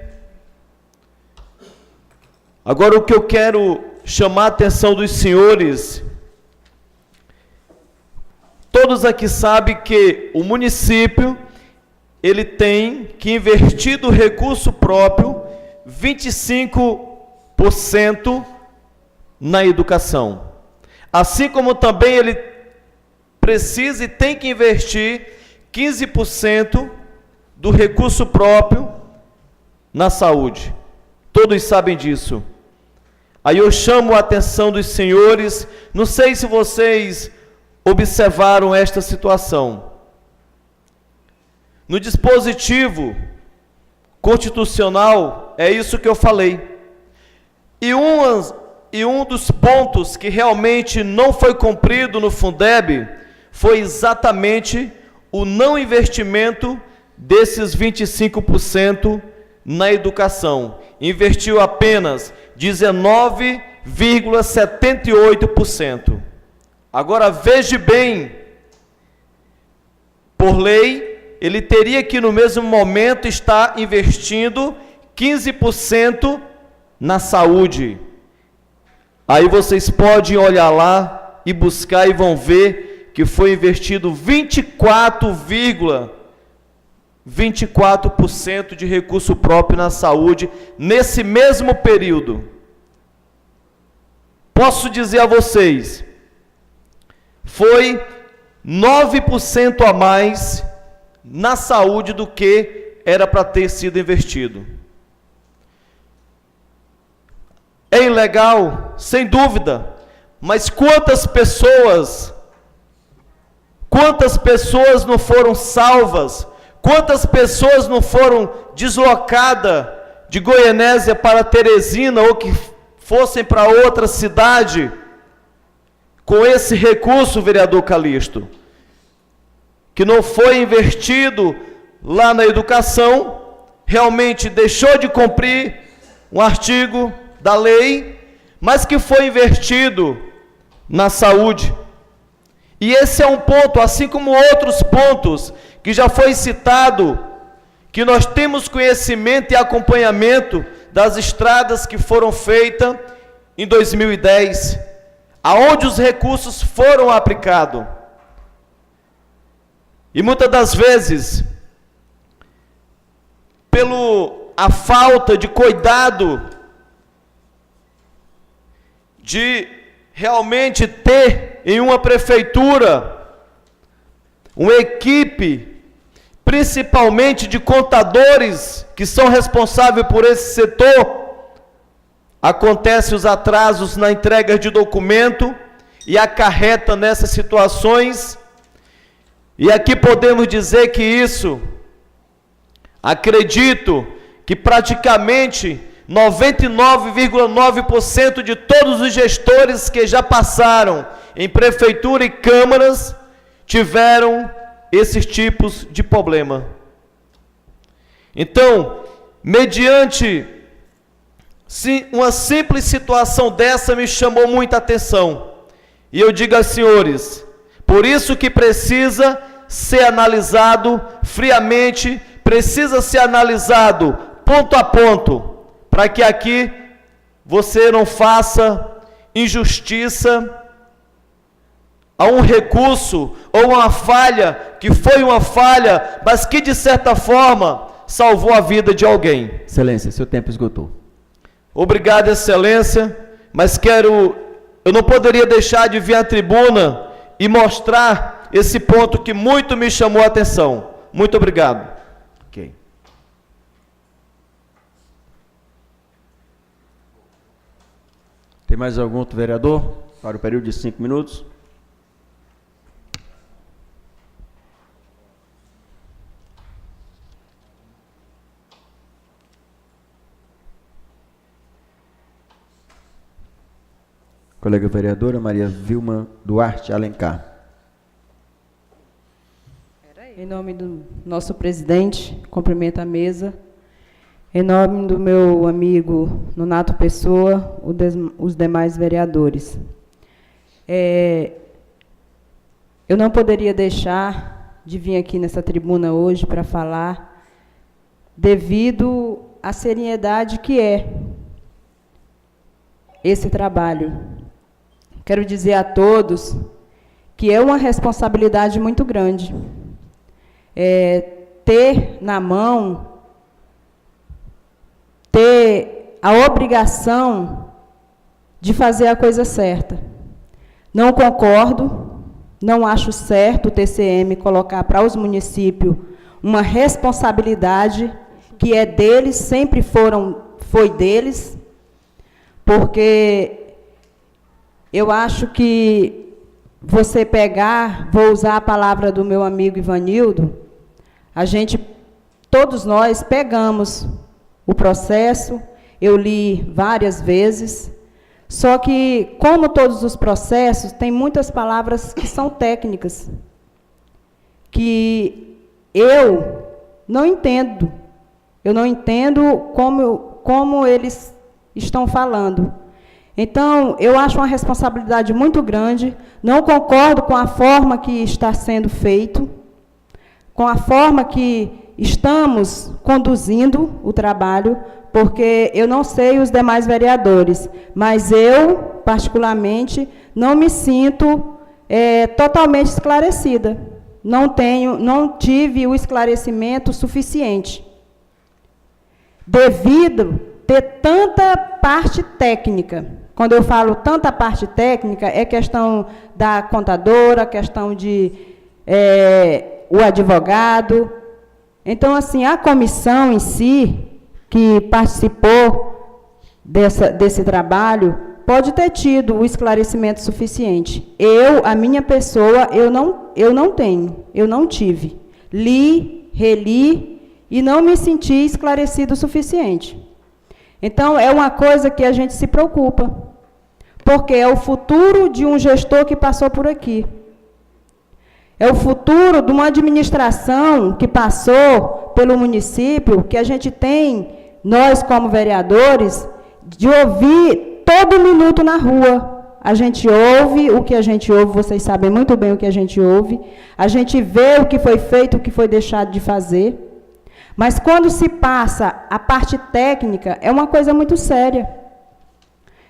Agora, o que eu quero chamar a atenção dos senhores, todos aqui sabem que o município, ele tem que investir do recurso próprio 25% na educação. Assim como também ele precisa e tem que investir 15% do recurso próprio na saúde. Todos sabem disso. Aí eu chamo a atenção dos senhores, não sei se vocês observaram esta situação. No dispositivo constitucional, é isso que eu falei. E um dos pontos que realmente não foi cumprido no Fundeb foi exatamente o não investimento desses 25% na educação. Investiu apenas 19,78%. Agora, veja bem, por lei, ele teria que no mesmo momento estar investindo 15% na saúde. Aí vocês podem olhar lá e buscar e vão ver que foi investido 24% de recurso próprio na saúde nesse mesmo período. Posso dizer a vocês, foi 9% a mais na saúde do que era para ter sido investido. É ilegal, sem dúvida, mas quantas pessoas não foram salvas, quantas pessoas não foram deslocadas de Goianésia para Teresina ou que fossem para outra cidade com esse recurso, vereador Calixto, que não foi investido lá na educação, realmente deixou de cumprir um artigo da lei, mas que foi investido na saúde. E esse é um ponto, assim como outros pontos que já foi citado, que nós temos conhecimento e acompanhamento das estradas que foram feitas em 2010, aonde os recursos foram aplicados. E muitas das vezes, a falta de cuidado de realmente ter em uma prefeitura uma equipe, principalmente de contadores que são responsáveis por esse setor, acontecem os atrasos na entrega de documento e acarreta nessas situações. E aqui podemos dizer que isso, acredito que praticamente 99,9% de todos os gestores que já passaram em prefeitura e câmaras tiveram esses tipos de problema. Então, mediante uma simples situação dessa me chamou muita atenção. E eu digo aos senhores, por isso que precisa ser analisado friamente, precisa ser analisado ponto a ponto, para que aqui você não faça injustiça a um recurso ou uma falha, que foi uma falha, mas que de certa forma salvou a vida de alguém. Excelência, seu tempo esgotou. Obrigado, Excelência, mas eu não poderia deixar de vir à tribuna e mostrar esse ponto que muito me chamou a atenção. Muito obrigado. Ok. Tem mais algum outro vereador para o período de 5 minutos? Colega vereadora Maria Vilma Duarte Alencar. Em nome do nosso presidente, cumprimento a mesa. Em nome do meu amigo Nonato Pessoa, os demais vereadores. Eu não poderia deixar de vir aqui nessa tribuna hoje para falar, devido à seriedade que é esse trabalho. Quero dizer a todos que é uma responsabilidade muito grande. Ter na mão, ter a obrigação de fazer a coisa certa. Não concordo, não acho certo o TCM colocar para os municípios uma responsabilidade que é deles, sempre foi deles, porque eu acho que você pegar, vou usar a palavra do meu amigo Ivanildo, todos nós pegamos o processo, eu li várias vezes, só que, como todos os processos, tem muitas palavras que são técnicas, que eu não entendo como eles estão falando. Então, eu acho uma responsabilidade muito grande, não concordo com a forma que está sendo feito, com a forma que estamos conduzindo o trabalho, porque eu não sei os demais vereadores, mas eu, particularmente, não me sinto totalmente esclarecida. Não tive o esclarecimento suficiente, devido ter tanta parte técnica. Quando eu falo tanta parte técnica, é questão da contadora, questão de o advogado. Então, assim, a comissão em si, que participou desse trabalho, pode ter tido o esclarecimento suficiente. A minha pessoa, eu não tenho, eu não tive. Li, reli, e não me senti esclarecido o suficiente. Então, é uma coisa que a gente se preocupa, porque é o futuro de um gestor que passou por aqui. É o futuro de uma administração que passou pelo município, que a gente tem, nós como vereadores, de ouvir todo minuto na rua. A gente ouve o que a gente ouve, vocês sabem muito bem o que a gente ouve, a gente vê o que foi feito, o que foi deixado de fazer. Mas quando se passa a parte técnica, é uma coisa muito séria.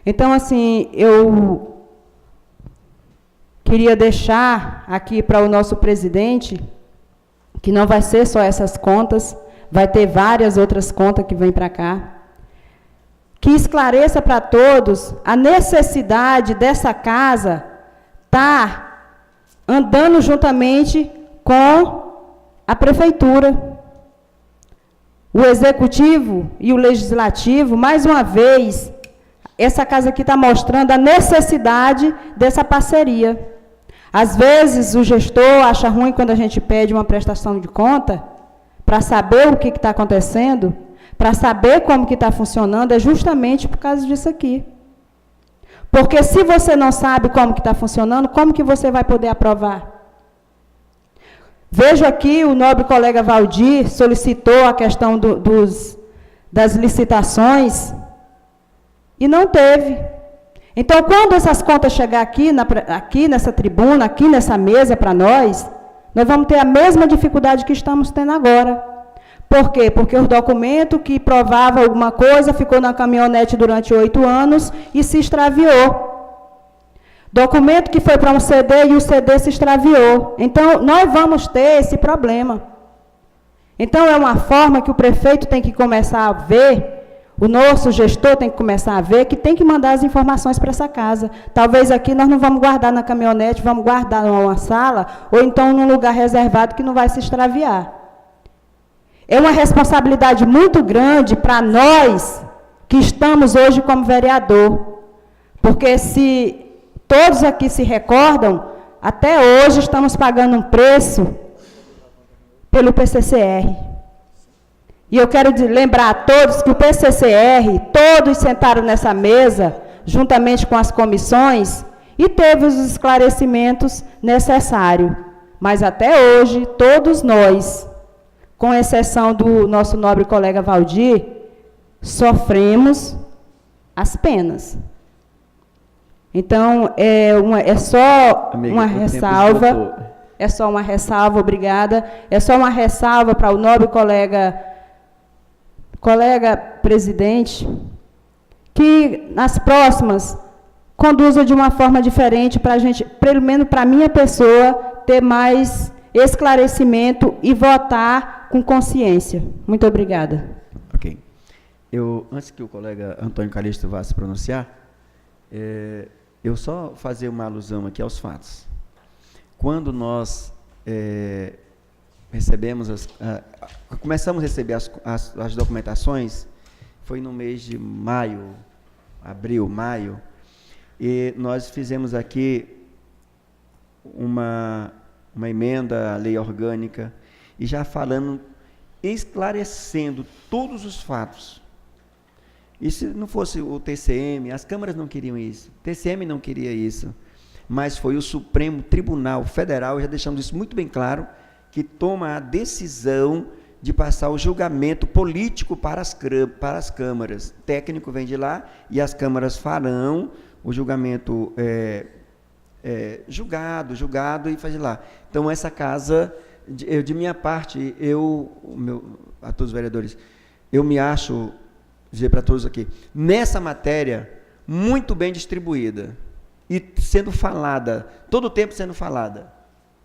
Então, assim, eu queria deixar aqui para o nosso presidente, que não vai ser só essas contas, vai ter várias outras contas que vêm para cá, que esclareça para todos a necessidade dessa casa estar andando juntamente com a prefeitura. O executivo e o legislativo, mais uma vez, essa casa aqui está mostrando a necessidade dessa parceria. Às vezes, o gestor acha ruim quando a gente pede uma prestação de conta, para saber o que está acontecendo, para saber como que está funcionando, é justamente por causa disso aqui. Porque se você não sabe como que está funcionando, como que você vai poder aprovar? Vejo aqui o nobre colega Valdir solicitou a questão das licitações e não teve. Então, quando essas contas chegar aqui nessa tribuna, aqui nessa mesa para nós vamos ter a mesma dificuldade que estamos tendo agora. Por quê? Porque o documento que provava alguma coisa ficou na caminhonete durante 8 anos e se extraviou. Documento que foi para um CD e o CD se extraviou. Então, nós vamos ter esse problema. Então, é uma forma que o prefeito tem que começar a ver, o nosso gestor tem que começar a ver, que tem que mandar as informações para essa casa. Talvez aqui nós não vamos guardar na caminhonete, vamos guardar numa sala, ou então num lugar reservado que não vai se extraviar. É uma responsabilidade muito grande para nós que estamos hoje como vereador. Porque se todos aqui se recordam, até hoje estamos pagando um preço pelo PCCR. E eu quero lembrar a todos que o PCCR, todos sentaram nessa mesa, juntamente com as comissões, e teve os esclarecimentos necessários. Mas até hoje, todos nós, com exceção do nosso nobre colega Valdir, sofremos as penas. Então, é só uma ressalva, é só uma ressalva, obrigada, é só uma ressalva para o nobre colega presidente, que nas próximas conduza de uma forma diferente para a gente, pelo menos para a minha pessoa, ter mais esclarecimento e votar com consciência. Muito obrigada. Ok. Antes que o colega Antônio Calixto vá se pronunciar, eu só fazer uma alusão aqui aos fatos. Quando nós começamos a receber as documentações, foi no mês de maio, abril, maio, e nós fizemos aqui uma emenda à lei orgânica, e já falando, esclarecendo todos os fatos. E se não fosse o TCM, as câmaras não queriam isso, o TCM não queria isso, mas foi o Supremo Tribunal Federal, já deixamos isso muito bem claro, que toma a decisão de passar o julgamento político para as câmaras. O técnico vem de lá e as câmaras farão o julgamento julgado e faz de lá. Então, essa casa, de minha parte, a todos os vereadores, eu me acho, dizer para todos aqui, nessa matéria, muito bem distribuída e sendo falada, todo o tempo sendo falada,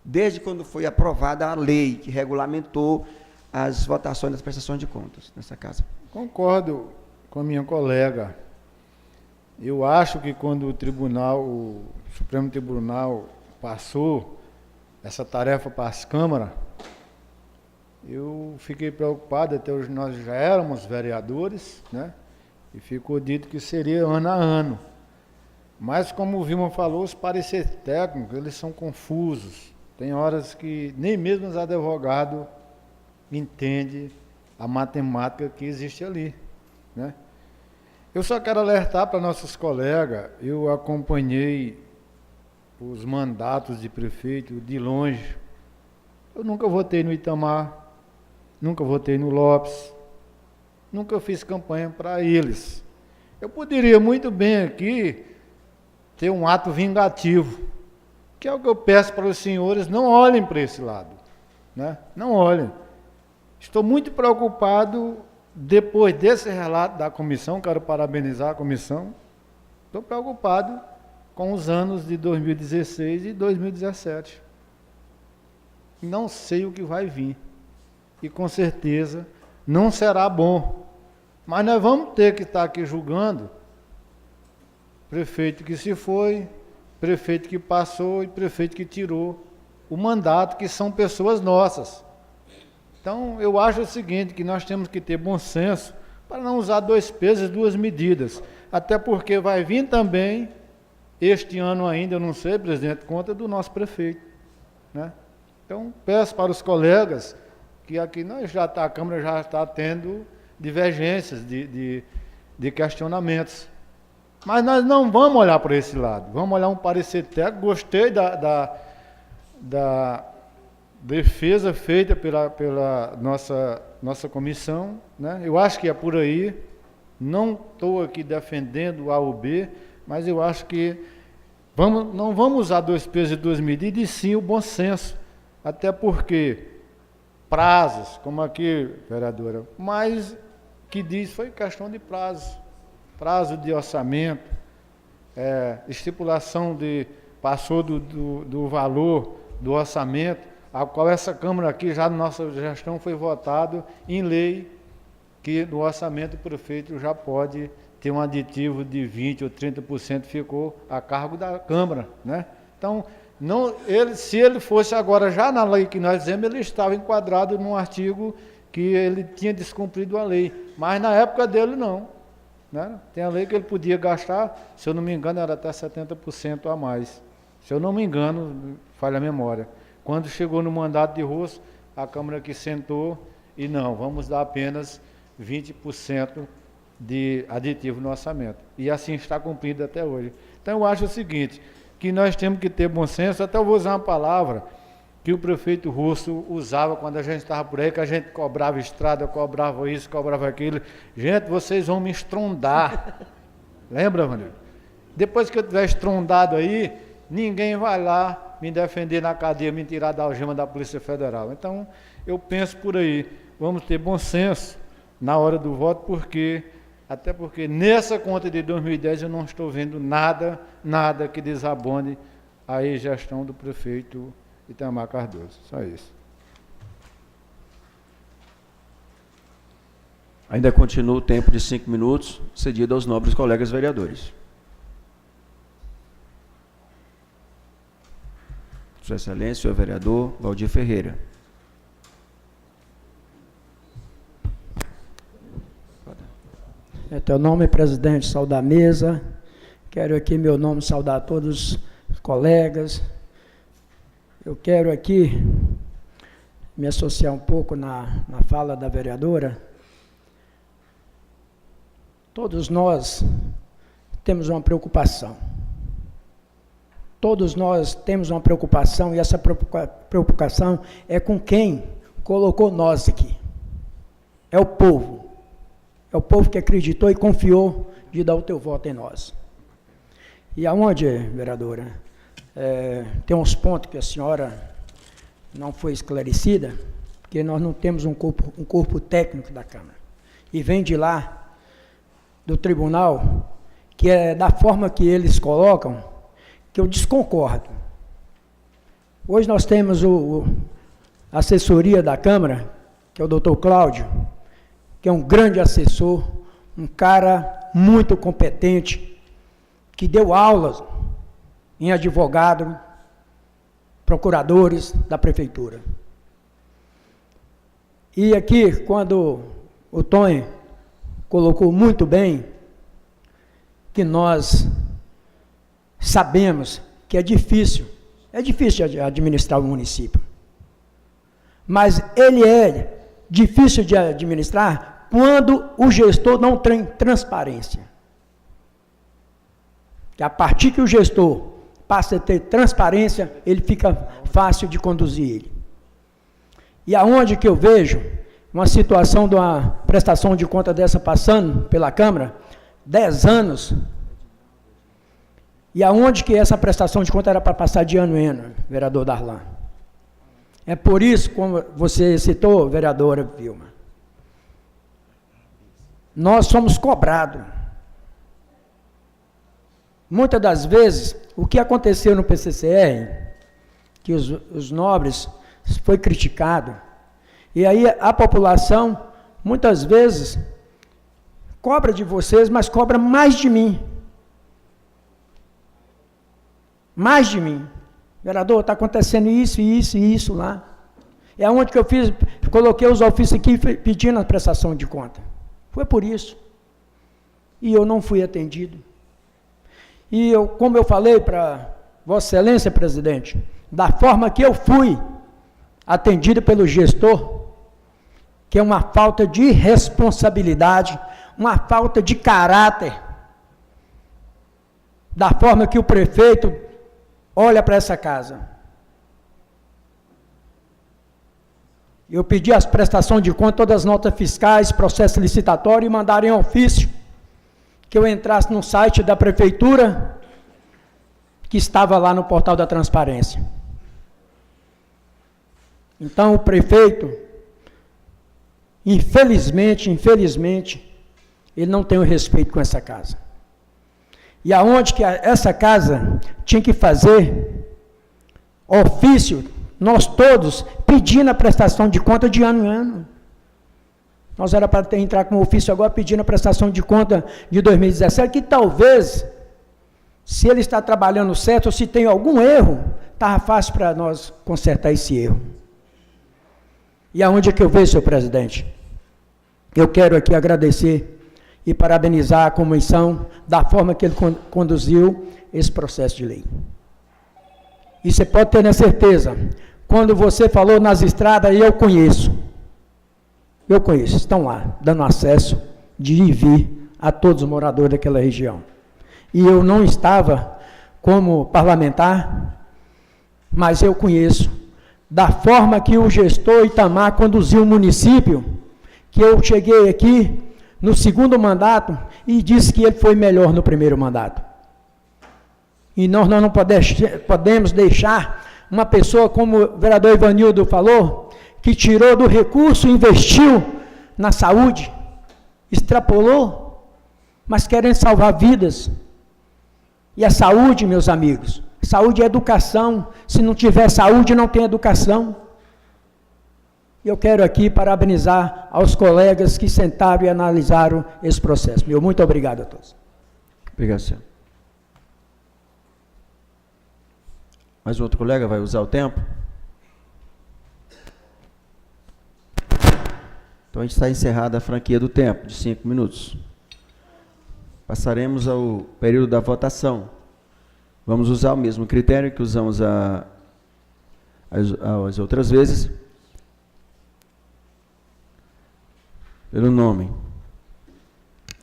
desde quando foi aprovada a lei que regulamentou as votações das prestações de contas nessa casa. Concordo com a minha colega. Eu acho que quando o Supremo Tribunal passou essa tarefa para as câmaras, eu fiquei preocupado, até hoje nós já éramos vereadores, né? E ficou dito que seria ano a ano. Mas, como o Vilma falou, os pareceres técnicos, eles são confusos. Tem horas que nem mesmo os advogados entendem a matemática que existe ali, né? Eu só quero alertar para nossos colegas, eu acompanhei os mandatos de prefeito de longe. Eu nunca votei no Itamar, nunca votei no Lopes, nunca fiz campanha para eles. Eu poderia muito bem aqui ter um ato vingativo, que é o que eu peço para os senhores, não olhem para esse lado, né? Não olhem. Estou muito preocupado, depois desse relato da comissão, quero parabenizar a comissão, estou preocupado com os anos de 2016 e 2017. Não sei o que vai vir, e com certeza não será bom, mas nós vamos ter que estar aqui julgando prefeito que se foi, prefeito que passou e prefeito que tirou o mandato, que são pessoas nossas. Então, eu acho o seguinte, que nós temos que ter bom senso para não usar dois pesos e duas medidas, até porque vai vir também, este ano ainda, eu não sei, presidente, conta do nosso prefeito, né? Então, peço para os colegas que aqui a Câmara já está tendo divergências de questionamentos. Mas nós não vamos olhar para esse lado, vamos olhar um parecer técnico. Gostei da defesa feita pela nossa comissão, né? Eu acho que é por aí, não estou aqui defendendo o A ou B, mas eu acho que não vamos usar dois pesos e duas medidas, e sim o bom senso, até porque prazos, como aqui, vereadora, mas que diz foi questão de prazo de orçamento, estipulação passou do valor do orçamento, a qual essa Câmara aqui, já na nossa gestão, foi votado em lei, que no orçamento o prefeito já pode ter um aditivo de 20% ou 30%, ficou a cargo da Câmara, né? Então, se ele fosse agora, já na lei que nós dizemos, ele estava enquadrado num artigo que ele tinha descumprido a lei, mas na época dele não, né? Tem a lei que ele podia gastar, se eu não me engano, era até 70% a mais, se eu não me engano, falha a memória. Quando chegou no mandato de Russo, a Câmara que sentou e não, vamos dar apenas 20% de aditivo no orçamento. E assim está cumprido até hoje. Então eu acho o seguinte, que nós temos que ter bom senso, até eu vou usar uma palavra que o prefeito Russo usava quando a gente estava por aí, que a gente cobrava estrada, cobrava isso, cobrava aquilo. Gente, vocês vão me estrondar. Lembra, Vanildo? Depois que eu tiver estrondado aí, ninguém vai lá me defender na cadeia, me tirar da algema da Polícia Federal. Então, eu penso por aí, vamos ter bom senso na hora do voto, até porque nessa conta de 2010 eu não estou vendo nada que desabone a gestão do prefeito Itamar Cardoso. Só isso. Ainda continua o tempo de 5 minutos, cedido aos nobres colegas vereadores. Sua Excelência, o vereador Valdir Ferreira. Em teu nome, presidente, saudar a mesa. Quero aqui, meu nome, saudar todos os colegas. Eu quero aqui me associar um pouco na fala da vereadora. Todos nós temos uma preocupação. Todos nós temos uma preocupação, e essa preocupação é com quem colocou nós aqui. É o povo. É o povo que acreditou e confiou de dar o teu voto em nós. E aonde, vereadora, tem uns pontos que a senhora não foi esclarecida, porque nós não temos um corpo técnico da Câmara. E vem de lá, do tribunal, que é da forma que eles colocam, que eu desconcordo. Hoje nós temos a assessoria da Câmara, que é o doutor Cláudio, que é um grande assessor, um cara muito competente, que deu aulas em advogado, procuradores da prefeitura. E aqui, quando o Tonho colocou muito bem, que nós sabemos que é difícil administrar o município. Mas ele é difícil de administrar quando o gestor não tem transparência. Que a partir que o gestor passa a ter transparência, ele fica fácil de conduzir ele. E aonde que eu vejo uma situação de uma prestação de conta dessa passando pela Câmara, 10 anos, e aonde que essa prestação de conta era para passar de ano em ano, vereador Darlan? É por isso, como você citou, vereadora Vilma, nós somos cobrados. Muitas das vezes, o que aconteceu no PCCR, que os nobres foi criticado, e aí a população, muitas vezes, cobra de vocês, mas cobra mais de mim. Mais de mim. Vereador, está acontecendo isso, isso e isso lá. É onde que eu fiz, coloquei os ofícios aqui pedindo a prestação de conta. Foi por isso. E eu não fui atendido. E eu, como eu falei para Vossa Excelência, presidente, da forma que eu fui atendido pelo gestor, que é uma falta de responsabilidade, uma falta de caráter, da forma que o prefeito olha para essa casa. Eu pedi as prestações de conta, todas as notas fiscais, processo licitatório, e mandaram em ofício que eu entrasse no site da prefeitura, que estava lá no portal da transparência. Então, o prefeito, infelizmente, ele não tem o respeito com essa casa. E aonde que essa casa tinha que fazer ofício, nós todos, pedindo a prestação de conta de ano em ano. Nós era para entrar com ofício agora pedindo a prestação de conta de 2017, que talvez, se ele está trabalhando certo, ou se tem algum erro, estava fácil para nós consertar esse erro. E aonde é que eu vejo, senhor presidente? Eu quero aqui agradecer e parabenizar a comissão da forma que ele conduziu esse processo de lei. E você pode ter na certeza, quando você falou nas estradas, eu conheço, estão lá, dando acesso de ir e vir a todos os moradores daquela região. E eu não estava como parlamentar, mas eu conheço, da forma que o gestor Itamar conduziu o município, que eu cheguei aqui no segundo mandato e disse que ele foi melhor no primeiro mandato. E nós não podemos deixar uma pessoa, como o vereador Ivanildo falou, que tirou do recurso e investiu na saúde, extrapolou, mas querendo salvar vidas. E a saúde, meus amigos, saúde é educação. Se não tiver saúde, não tem educação. Eu quero aqui parabenizar aos colegas que sentaram e analisaram esse processo. Meu muito obrigado a todos. Obrigado, senhor. Mais outro colega vai usar o tempo? Então, a gente está encerrada a franquia do tempo, de 5 minutos. Passaremos ao período da votação. Vamos usar o mesmo critério que usamos as outras vezes. Pelo nome.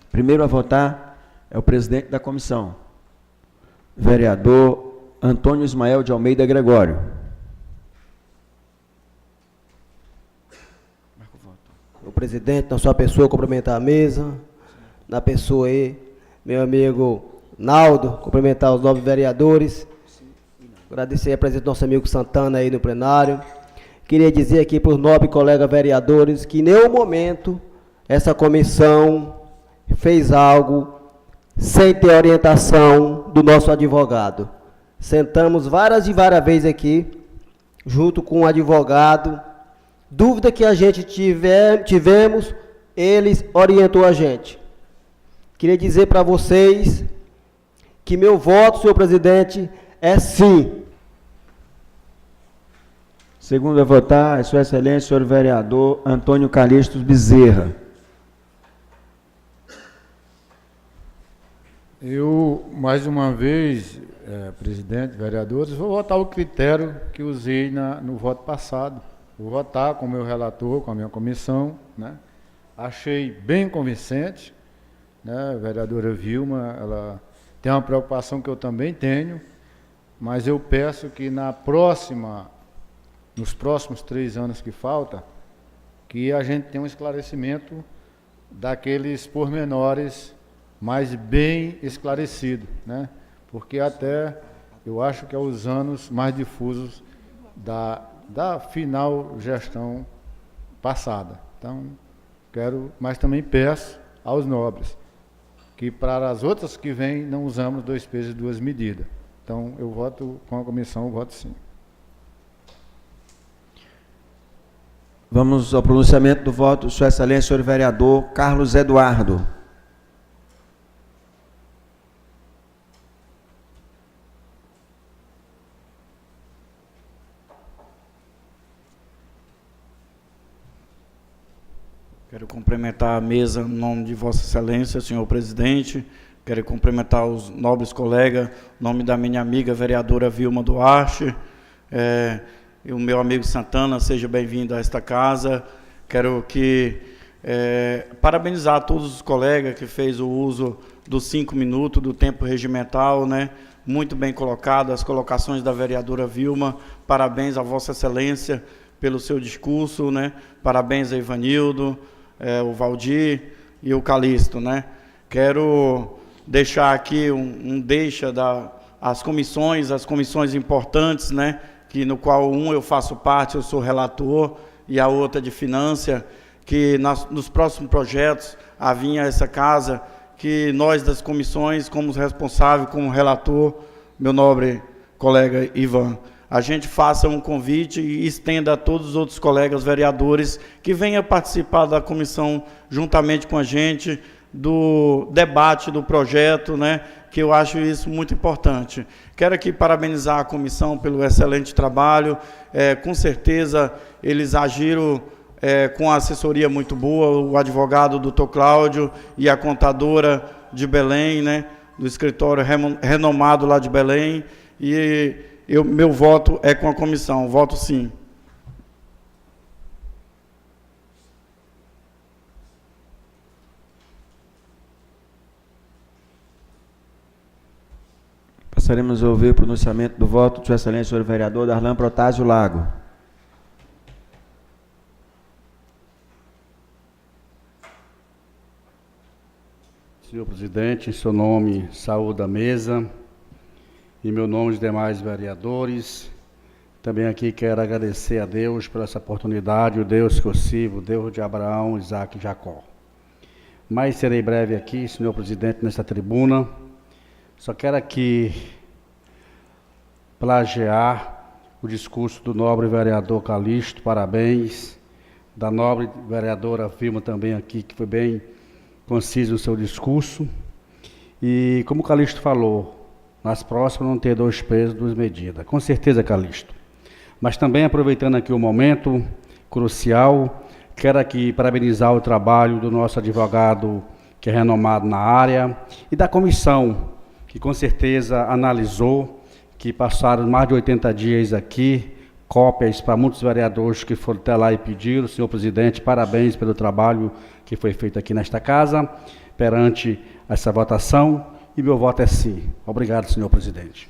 Primeiro a votar é o presidente da comissão, vereador Antônio Ismael de Almeida Gregório. O presidente, na sua pessoa, cumprimentar a mesa, na pessoa aí, meu amigo Naldo, cumprimentar os nobres vereadores, agradecer a presença do nosso amigo Santana aí no plenário. Queria dizer aqui para os nobres colegas vereadores que, em nenhum momento, essa comissão fez algo sem ter orientação do nosso advogado. Sentamos várias e várias vezes aqui, junto com o advogado. Dúvida que a gente tivemos, eles orientou a gente. Queria dizer para vocês que meu voto, senhor presidente, é sim. Segundo a votar, é Sua Excelência, senhor vereador Antônio Calixto Bezerra. Eu, mais uma vez, presidente, vereadores, vou votar o critério que usei no voto passado. Vou votar com o meu relator, com a minha comissão, né? Achei bem convincente, né? A vereadora Vilma, ela Tem uma preocupação que eu também tenho, mas eu peço que nos próximos 3 anos que falta, que a gente tenha um esclarecimento daqueles pormenores mais bem esclarecido, né? Porque até eu acho que é os anos mais difusos da final gestão passada. Então, mas também peço aos nobres que para as outras que vêm não usamos 2 pesos e 2 medidas. Então, eu voto com a comissão, eu voto sim. Vamos ao pronunciamento do voto. Sua Excelência, senhor vereador Carlos Eduardo. Quero cumprimentar a mesa em nome de Vossa Excelência, senhor presidente. Quero cumprimentar os nobres colegas, em nome da minha amiga vereadora Vilma Duarte, e o meu amigo Santana, seja bem-vindo a esta casa. Quero parabenizar todos os colegas que fez o uso dos 5 minutos do tempo regimental, né? Muito bem colocado, as colocações da vereadora Vilma. Parabéns a Vossa Excelência pelo seu discurso, né? Parabéns a Ivanildo, o Valdir e o Calixto, né? Quero deixar aqui as comissões importantes, né? No qual eu faço parte, eu sou relator, e a outra de finanças, que nos próximos projetos havia essa casa, que nós das comissões, como responsável, como relator, meu nobre colega Ivan, a gente faça um convite e estenda a todos os outros colegas vereadores que venham participar da comissão juntamente com a gente, do debate do projeto, né, que eu acho isso muito importante. Quero aqui parabenizar a comissão pelo excelente trabalho. Com certeza eles agiram com a assessoria muito boa, o advogado Dr. Cláudio e a contadora de Belém, né, do escritório renomado lá de Belém, e meu voto é com a comissão, voto sim. Passaremos a ouvir o pronunciamento do voto de Sua Excelência, senhor vereador Darlan Protásio Lago. Senhor presidente, em seu nome, saúdo a mesa, em meu nome os demais vereadores. Também aqui quero agradecer a Deus por essa oportunidade, o Deus que eu sirvo, o Deus de Abraão, Isaac e Jacó. Mas serei breve aqui, senhor presidente, nesta tribuna. Só quero aqui plagiar o discurso do nobre vereador Calixto, parabéns, da nobre vereadora Vilma também aqui, que foi bem conciso no seu discurso. E como o Calixto falou, nas próximas não ter 2 pesos, 2 medidas. Com certeza, Calixto. Mas também, aproveitando aqui o momento crucial, quero aqui parabenizar o trabalho do nosso advogado, que é renomado na área, e da comissão, que com certeza analisou, que passaram mais de 80 dias aqui, cópias para muitos vereadores que foram até lá e pediram. Senhor presidente, parabéns pelo trabalho que foi feito aqui nesta casa, perante essa votação, e meu voto é sim. Obrigado, senhor presidente.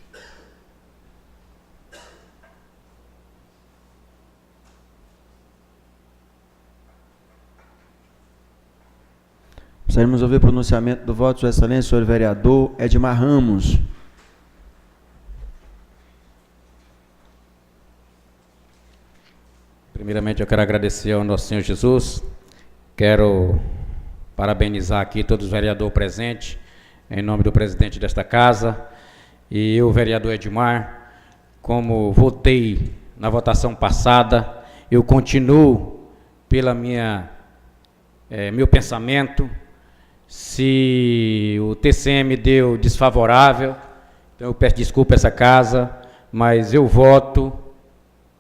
Precisamos ouvir o pronunciamento do voto de Sua Excelência, senhor vereador Edmar Ramos. Primeiramente, eu quero agradecer ao nosso Senhor Jesus. Quero parabenizar aqui todos os vereadores presentes, em nome do presidente desta casa, e eu, vereador Edmar, como votei na votação passada, eu continuo pela meu pensamento. Se o TCM deu desfavorável, então eu peço desculpa a essa casa, mas eu voto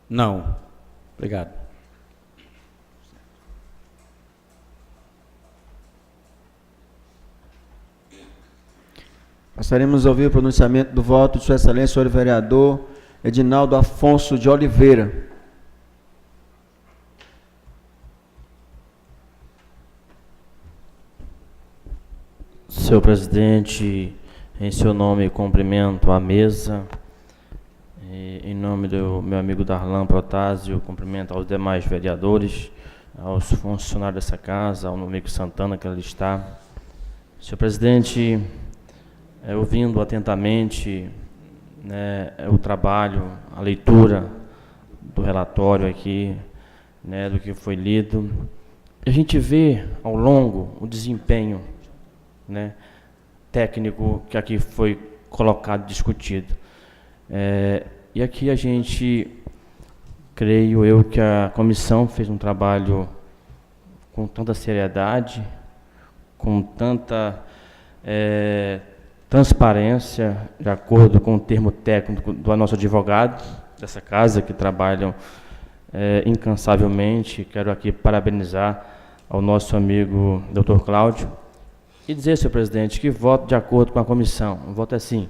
não. Obrigado. Passaremos a ouvir o pronunciamento do voto de Sua Excelência, senhor vereador Edinaldo Afonso de Oliveira. Senhor presidente, Em seu nome, cumprimento a mesa. E, em nome do meu amigo Darlan Protásio, cumprimento aos demais vereadores, aos funcionários dessa casa, ao meu amigo Santana, que ali está. Senhor presidente, ouvindo atentamente, né, o trabalho, a leitura do relatório aqui, né, do que foi lido, a gente vê ao longo o desempenho, né, técnico que aqui foi colocado, discutido. E aqui a gente, creio eu, que a comissão fez um trabalho com tanta seriedade, com tanta transparência, de acordo com o termo técnico do nosso advogado dessa casa, que trabalham incansavelmente. Quero aqui parabenizar ao nosso amigo Dr. Cláudio e dizer, senhor presidente, que voto de acordo com a comissão. O voto é sim.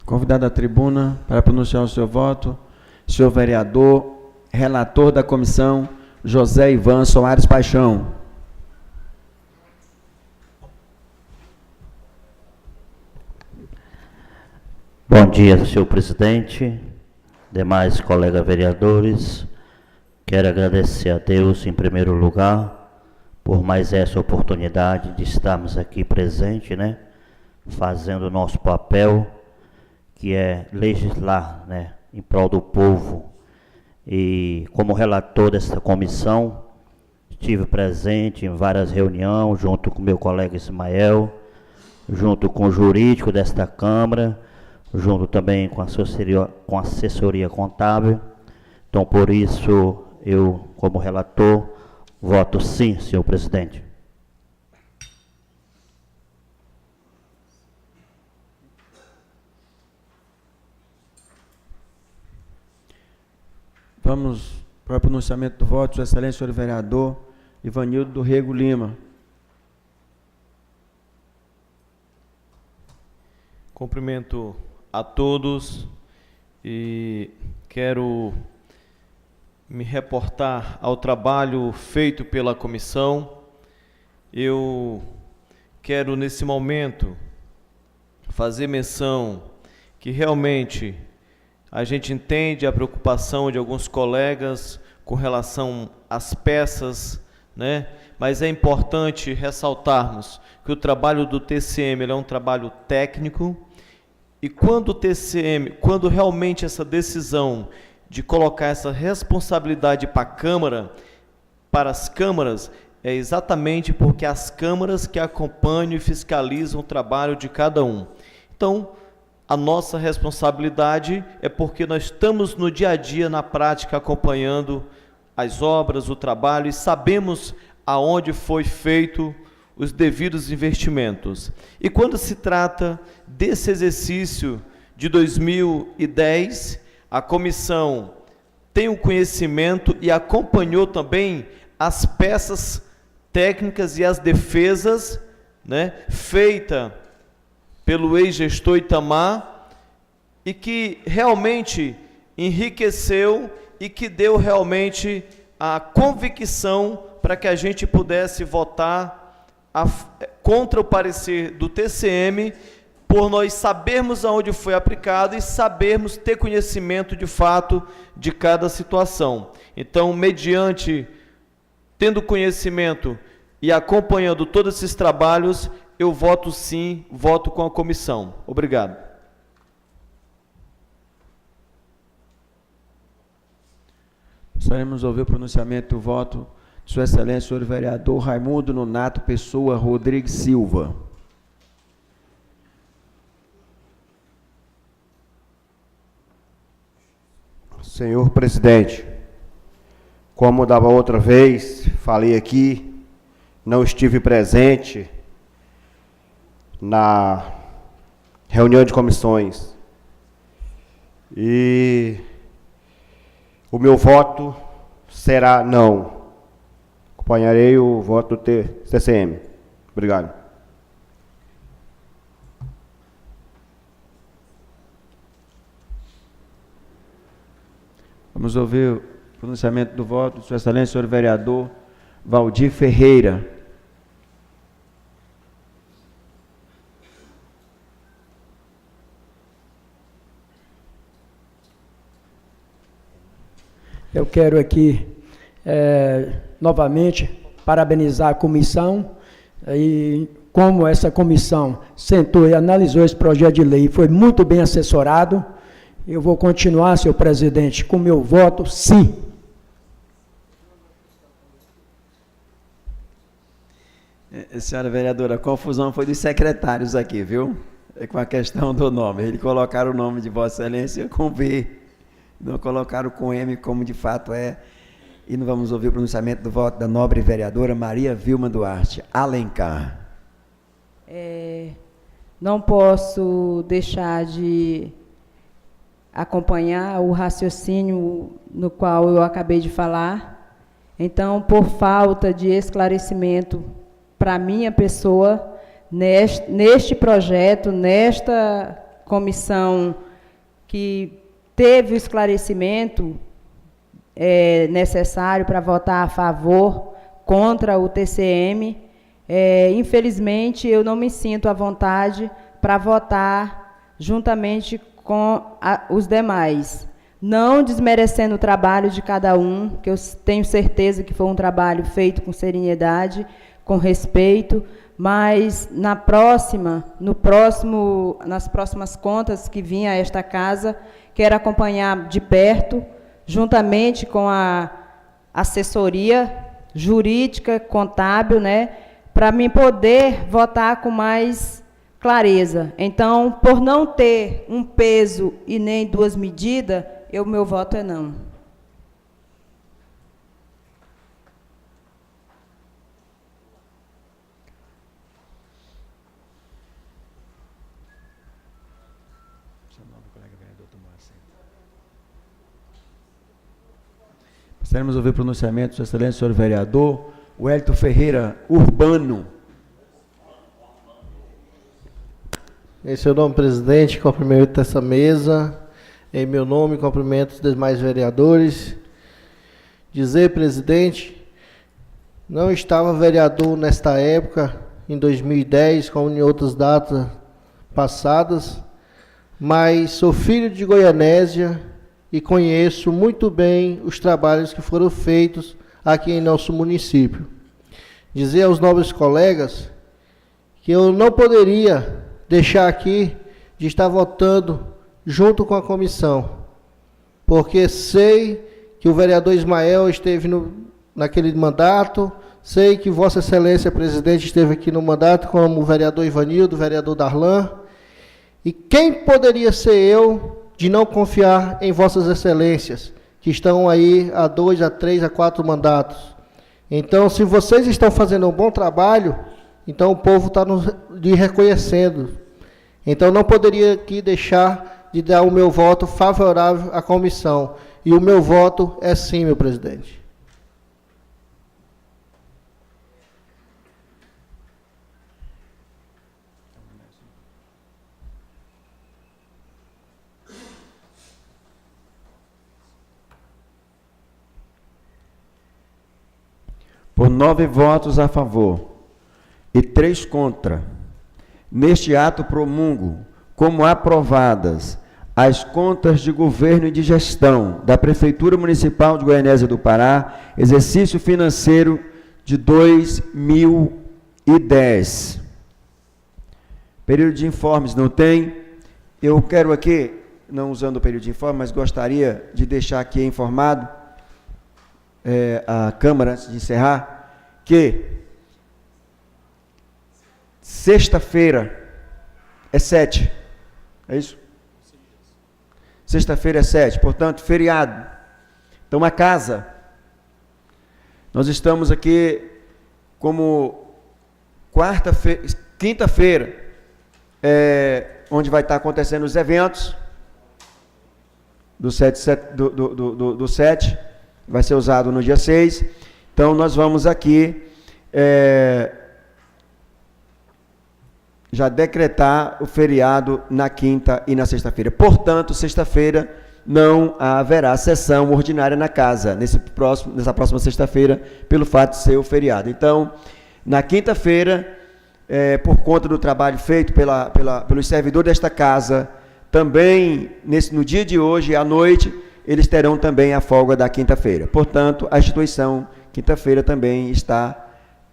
Convidado à tribuna para pronunciar o seu voto, senhor vereador, relator da comissão, José Ivan Soares Paixão. Bom dia, senhor presidente, demais colegas vereadores. Quero agradecer a Deus, em primeiro lugar, por mais essa oportunidade de estarmos aqui presentes, né, fazendo o nosso papel, que é legislar, né, em prol do povo. E como relator dessa comissão, estive presente em várias reuniões, junto com meu colega Ismael, junto com o jurídico desta Câmara, junto também com a assessoria contábil. Então, por isso, eu, como relator, voto sim, senhor presidente. Vamos para o pronunciamento do voto, sua excelência, senhor vereador Ivanildo do Rego Lima. Cumprimento a todos e quero me reportar ao trabalho feito pela comissão. Eu quero, nesse momento, fazer menção que realmente a gente entende a preocupação de alguns colegas com relação às peças, né? Mas é importante ressaltarmos que o trabalho do TCM ele é um trabalho técnico. E quando o TCM, quando realmente essa decisão de colocar essa responsabilidade para as câmaras, é exatamente porque as câmaras que acompanham e fiscalizam o trabalho de cada um. Então, a nossa responsabilidade é porque nós estamos no dia a dia, na prática, acompanhando as obras, o trabalho, e sabemos aonde foi feito os devidos investimentos. E quando se trata desse exercício de 2010, a comissão tem o conhecimento e acompanhou também as peças técnicas e as defesas, né, feita pelo ex-gestor Itamar, e que realmente enriqueceu e que deu realmente a convicção para que a gente pudesse votar contra o parecer do TCM, por nós sabermos aonde foi aplicado e sabermos ter conhecimento de fato de cada situação. Então, mediante, tendo conhecimento e acompanhando todos esses trabalhos, eu voto sim, voto com a comissão. Obrigado. Gostaríamos de ouvir o pronunciamento do voto de sua excelência, senhor vereador Raimundo Nonato Pessoa Rodrigues Silva. Senhor presidente, como da outra vez, falei aqui, não estive presente na reunião de comissões. E o meu voto será não. Acompanharei o voto do TCM. Obrigado. Vamos ouvir Pronunciamento do voto, Sua Excelência, senhor vereador Valdir Ferreira. Eu quero aqui, novamente, parabenizar a comissão, e como essa comissão sentou e analisou esse projeto de lei, foi muito bem assessorado. Eu vou continuar, senhor presidente, com meu voto sim. Senhora vereadora, a confusão foi dos secretários aqui, viu? É com a questão do nome. Eles colocaram o nome de Vossa Excelência com V, não colocaram com M, como de fato é. E não vamos ouvir o pronunciamento do voto da nobre vereadora Maria Vilma Duarte Alencar. Não posso deixar de acompanhar o raciocínio no qual eu acabei de falar. Então, por falta de esclarecimento para a minha pessoa, neste projeto, nesta comissão que teve o esclarecimento necessário para votar a favor, contra o TCM, infelizmente eu não me sinto à vontade para votar juntamente com os demais. Não desmerecendo o trabalho de cada um, que eu tenho certeza que foi um trabalho feito com seriedade, com respeito, mas nas próximas contas que vinha a esta casa, quero acompanhar de perto, juntamente com a assessoria jurídica, contábil, né, para mim poder votar com mais clareza. Então, por não ter um peso e nem duas medidas, meu voto é não. Passaremos a ouvir o pronunciamento, Sua Excelência, senhor vereador Wellington Ferreira Urbano. Em seu nome, presidente, cumprimento essa mesa. Em meu nome, cumprimento os demais vereadores. Dizer, presidente, não estava vereador nesta época, em 2010, como em outras datas passadas, mas sou filho de Goianésia e conheço muito bem os trabalhos que foram feitos aqui em nosso município. Dizer aos nobres colegas que eu não poderia deixar aqui de estar votando junto com a comissão, porque sei que o vereador Ismael esteve naquele mandato, sei que Vossa Excelência, presidente, esteve aqui no mandato, como o vereador Ivanildo, o vereador Darlan, e quem poderia ser eu de não confiar em Vossas Excelências, que estão aí há 2, a 3, a 4 mandatos. Então, se vocês estão fazendo um bom trabalho, então o povo está lhe reconhecendo. Então, não poderia aqui deixar de dar o meu voto favorável à comissão. E o meu voto é sim, meu presidente. Por 9 votos a favor e 3 contra, neste ato promungo como aprovadas as contas de governo e de gestão da Prefeitura Municipal de Goianésia do Pará, exercício financeiro de 2010. Período de informes não tem. Eu quero aqui, não usando o período de informe, mas gostaria de deixar aqui informado a Câmara, antes de encerrar, que sexta-feira é 7, é isso? Sexta-feira é 7, portanto, feriado. Então, a casa, nós estamos aqui como quinta-feira, onde vai estar acontecendo os eventos do 7, vai ser usado no dia 6. Então, nós vamos aqui já decretar o feriado na quinta e na sexta-feira. Portanto, sexta-feira não haverá sessão ordinária na casa, nessa próxima sexta-feira, pelo fato de ser o feriado. Então, na quinta-feira, por conta do trabalho feito pelos servidores desta casa, também no dia de hoje, à noite, eles terão também a folga da quinta-feira. Portanto, a instituição, quinta-feira, também está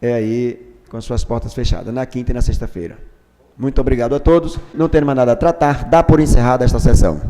aí com suas portas fechadas, na quinta e na sexta-feira. Muito obrigado a todos. Não tendo mais nada a tratar, dá por encerrada esta sessão.